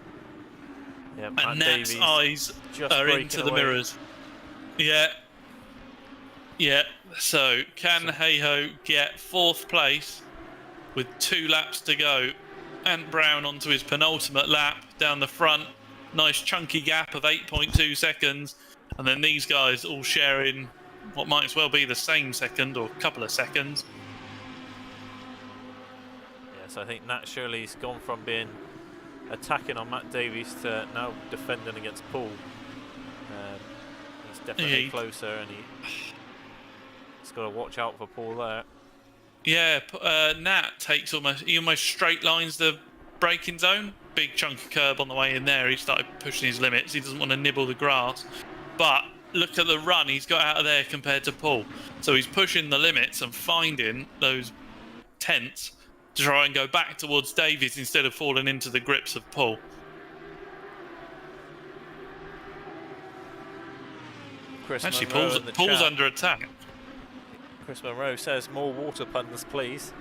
Yeah, and Nat's eyes are into the mirrors. Yeah. Yeah. So, can Hey-Ho get fourth place with 2 laps to go? Ant Brown onto his penultimate lap down the front. Nice chunky gap of 8.2 seconds. And then these guys all sharing what might as well be the same second or couple of seconds. Yes, I think Nat Shirley's gone from being attacking on Matt Davies to now defending against Paul. He's definitely closer, and he's got to watch out for Paul there. Yeah, Nat takes he almost straight lines the braking zone. Big chunk of curb on the way in there. He started pushing his limits. He doesn't want to nibble the grass. But look at the run he's got out of there compared to Paul. So he's pushing the limits and finding those tenths to try and go back towards Davies instead of falling into the grips of Paul. Actually, Paul's under attack. Chris Monroe says, more water puns, please.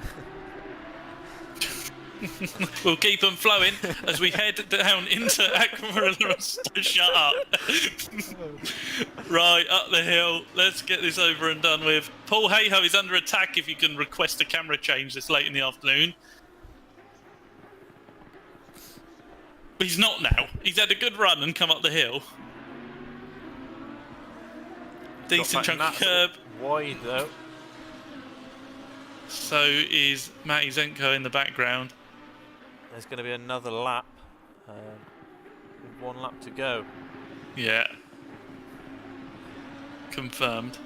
We'll keep them flowing as we head down into Aquamarilla. Shut up. Right, up the hill. Let's get this over and done with. Paul Hayhoe is under attack if you can request a camera change this late in the afternoon. He's not now. He's had a good run and come up the hill. Decent chunk of curb. Wide though. So is Matty Zenko in the background. There's going to be another lap. With 1 lap to go. Yeah. Confirmed.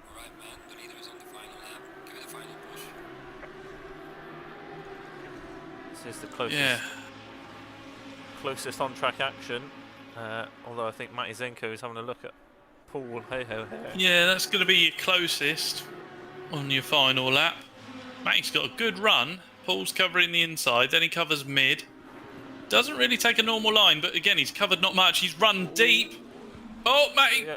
Alright man, the leader is on the final lap. Give it a final push. This is the closest on-track action. Although I think Matty Zenko is having a look at Paul Hayhoe here. Yeah, that's going to be your closest on your final lap. Matty's got a good run. Paul's covering the inside, then he covers mid. Doesn't really take a normal line, but again, he's covered not much. He's run deep. Oh, Matty! Yeah.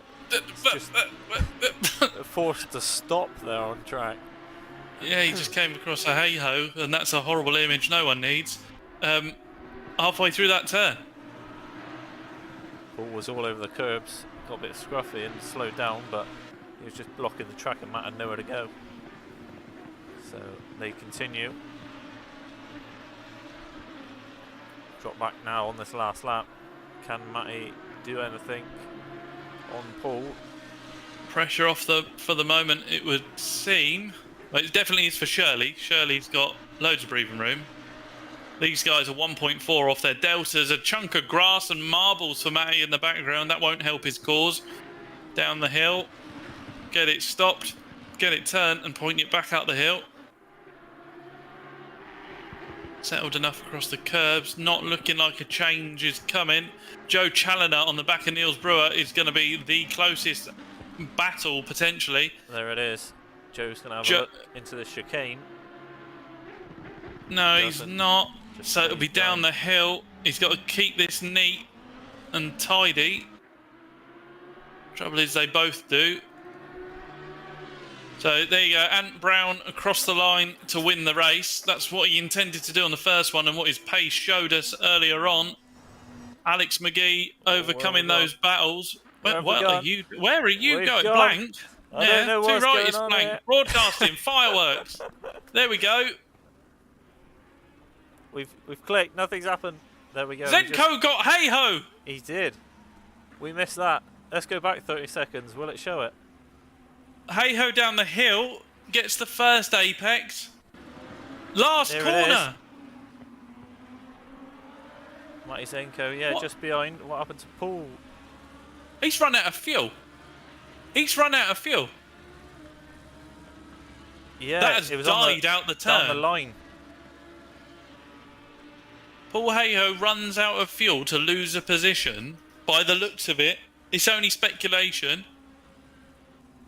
Forced to stop there on track. Yeah, he just came across a Hayhoe, and that's a horrible image no one needs. Halfway through that turn. Paul was all over the curbs, got a bit scruffy and slowed down, but he was just blocking the track and Matt had nowhere to go. So they continue. Drop back now on this last lap. Can Matty do anything on Paul? Pressure off for the moment, it would seem. Well, it definitely is for Shirley. Shirley's got loads of breathing room. These guys are 1.4 off their deltas. A chunk of grass and marbles for Matty in the background. That won't help his cause. Down the hill. Get it stopped. Get it turned and point it back up the hill. Settled enough across the curbs. Not looking like a change is coming. Joe Challoner on the back of Niels Brewer is going to be the closest battle, potentially. There it is. Joe's going to have a look into the chicane. No, he's not. So it'll be down the hill. He's got to keep this neat and tidy. Trouble is they both do. So there you go. Ant Brown across the line to win the race. That's what he intended to do on the first one and what his pace showed us earlier on. Alex McGee overcoming those battles. Where are you going? Blank. I don't know what's too right, going it's on blank. here. Broadcasting, fireworks. There we go. We've clicked, nothing's happened. There we go. Zenko got Hayhoe. He did. We missed that. Let's go back 30 seconds. Will it show it? Hayhoe down the hill gets the first apex. Last There corner. Matty Zenko, yeah, What? just behind. What happened to Paul? He's run out of fuel. Yeah, That has it was died out the down turn. the line. Paul Hayhoe runs out of fuel to lose a position. By the looks of it, it's only speculation.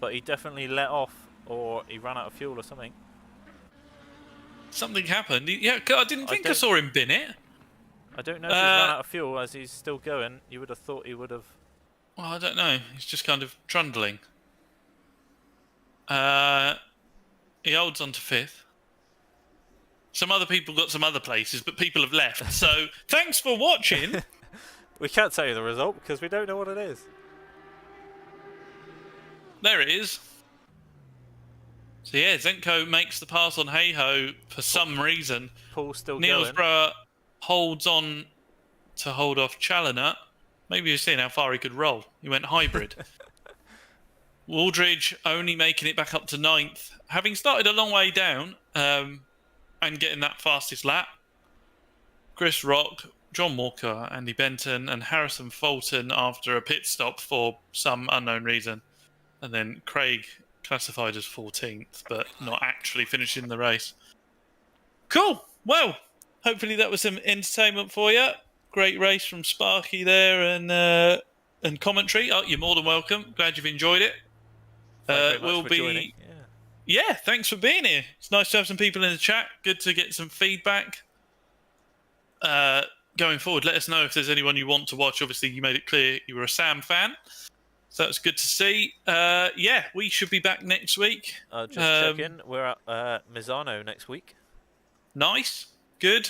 But he definitely let off, or he ran out of fuel or something. Something happened. Yeah, I didn't think I saw him bin it. I don't know if he's run out of fuel as he's still going. You would have thought he would have. Well, I don't know. He's just kind of trundling. He holds on to 5th. Some other people got some other places, but people have left. So, thanks for watching. We can't tell you the result because we don't know what it is. There it is. So yeah, Zenko makes the pass on Hayhoe for some reason. Paul's still Niels going. Brewer holds on to hold off Challoner. Maybe you're seeing how far he could roll. He went hybrid. Waldridge only making it back up to 9th, having started a long way down and getting that fastest lap. Chris Rock, John Walker, Andy Benton, and Harrison Fulton after a pit stop for some unknown reason. And then Craig classified as 14th, but not actually finishing the race. Cool. Well, hopefully that was some entertainment for you. Great race from Sparky there and commentary. Oh, you're more than welcome. Glad you've enjoyed it. Thank you very much for joining. Yeah, thanks for being here. It's nice to have some people in the chat. Good to get some feedback. Going forward, let us know if there's anyone you want to watch. Obviously, you made it clear you were a Sam fan, so that's good to see. Yeah, we should be back next week. Just check in. We're at Misano next week. Nice, good.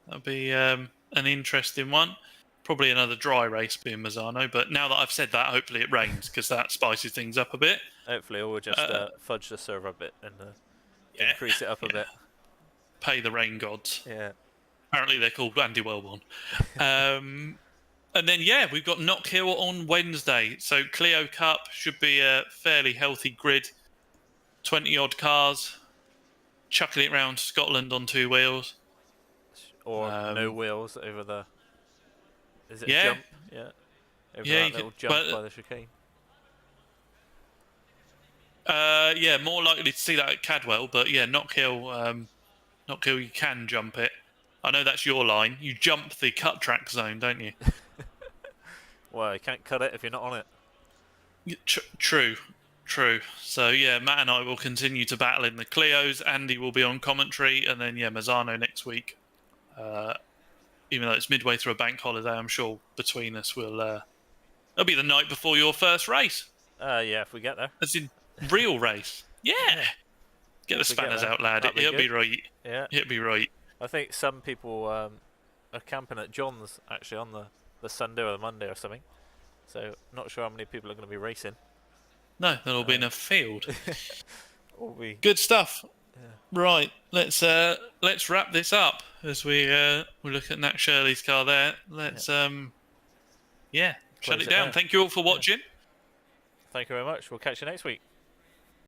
That'll be an interesting one. Probably another dry race being Misano, but now that I've said that, hopefully it rains because that spices things up a bit. Hopefully, we'll just fudge the server a bit and increase it up a bit. Pay the rain gods. Yeah. Apparently they're called Andy Wellborn. And then, yeah, we've got Knock Hill on Wednesday. So Clio Cup should be a fairly healthy grid. 20-odd cars. Chucking it around Scotland on 2 wheels. Or no wheels over the... Is it yeah. a jump? Yeah. Over that little jump by the chicane. Yeah, more likely to see that at Cadwell. But, yeah, Knock Hill, you can jump it. I know that's your line. You jump the cut track zone, don't you? Well, you can't cut it if you're not on it. True. So, yeah, Matt and I will continue to battle in the Clios. Andy will be on commentary. And then, yeah, Mazzano next week. Even though it's midway through a bank holiday, I'm sure between us it'll be the night before your first race. Yeah, if we get there. As in real race. Yeah. Get the spanners out, lad. It'll be right. Yeah. It'll be right. I think some people are camping at John's actually on the Sunday or the Monday or something. So not sure how many people are going to be racing. No, they'll be in a field. Good stuff. Yeah. Right, let's wrap this up as we look at Nat Shirley's car there. Let's shut it down. Thank you all for watching. Thank you very much. We'll catch you next week.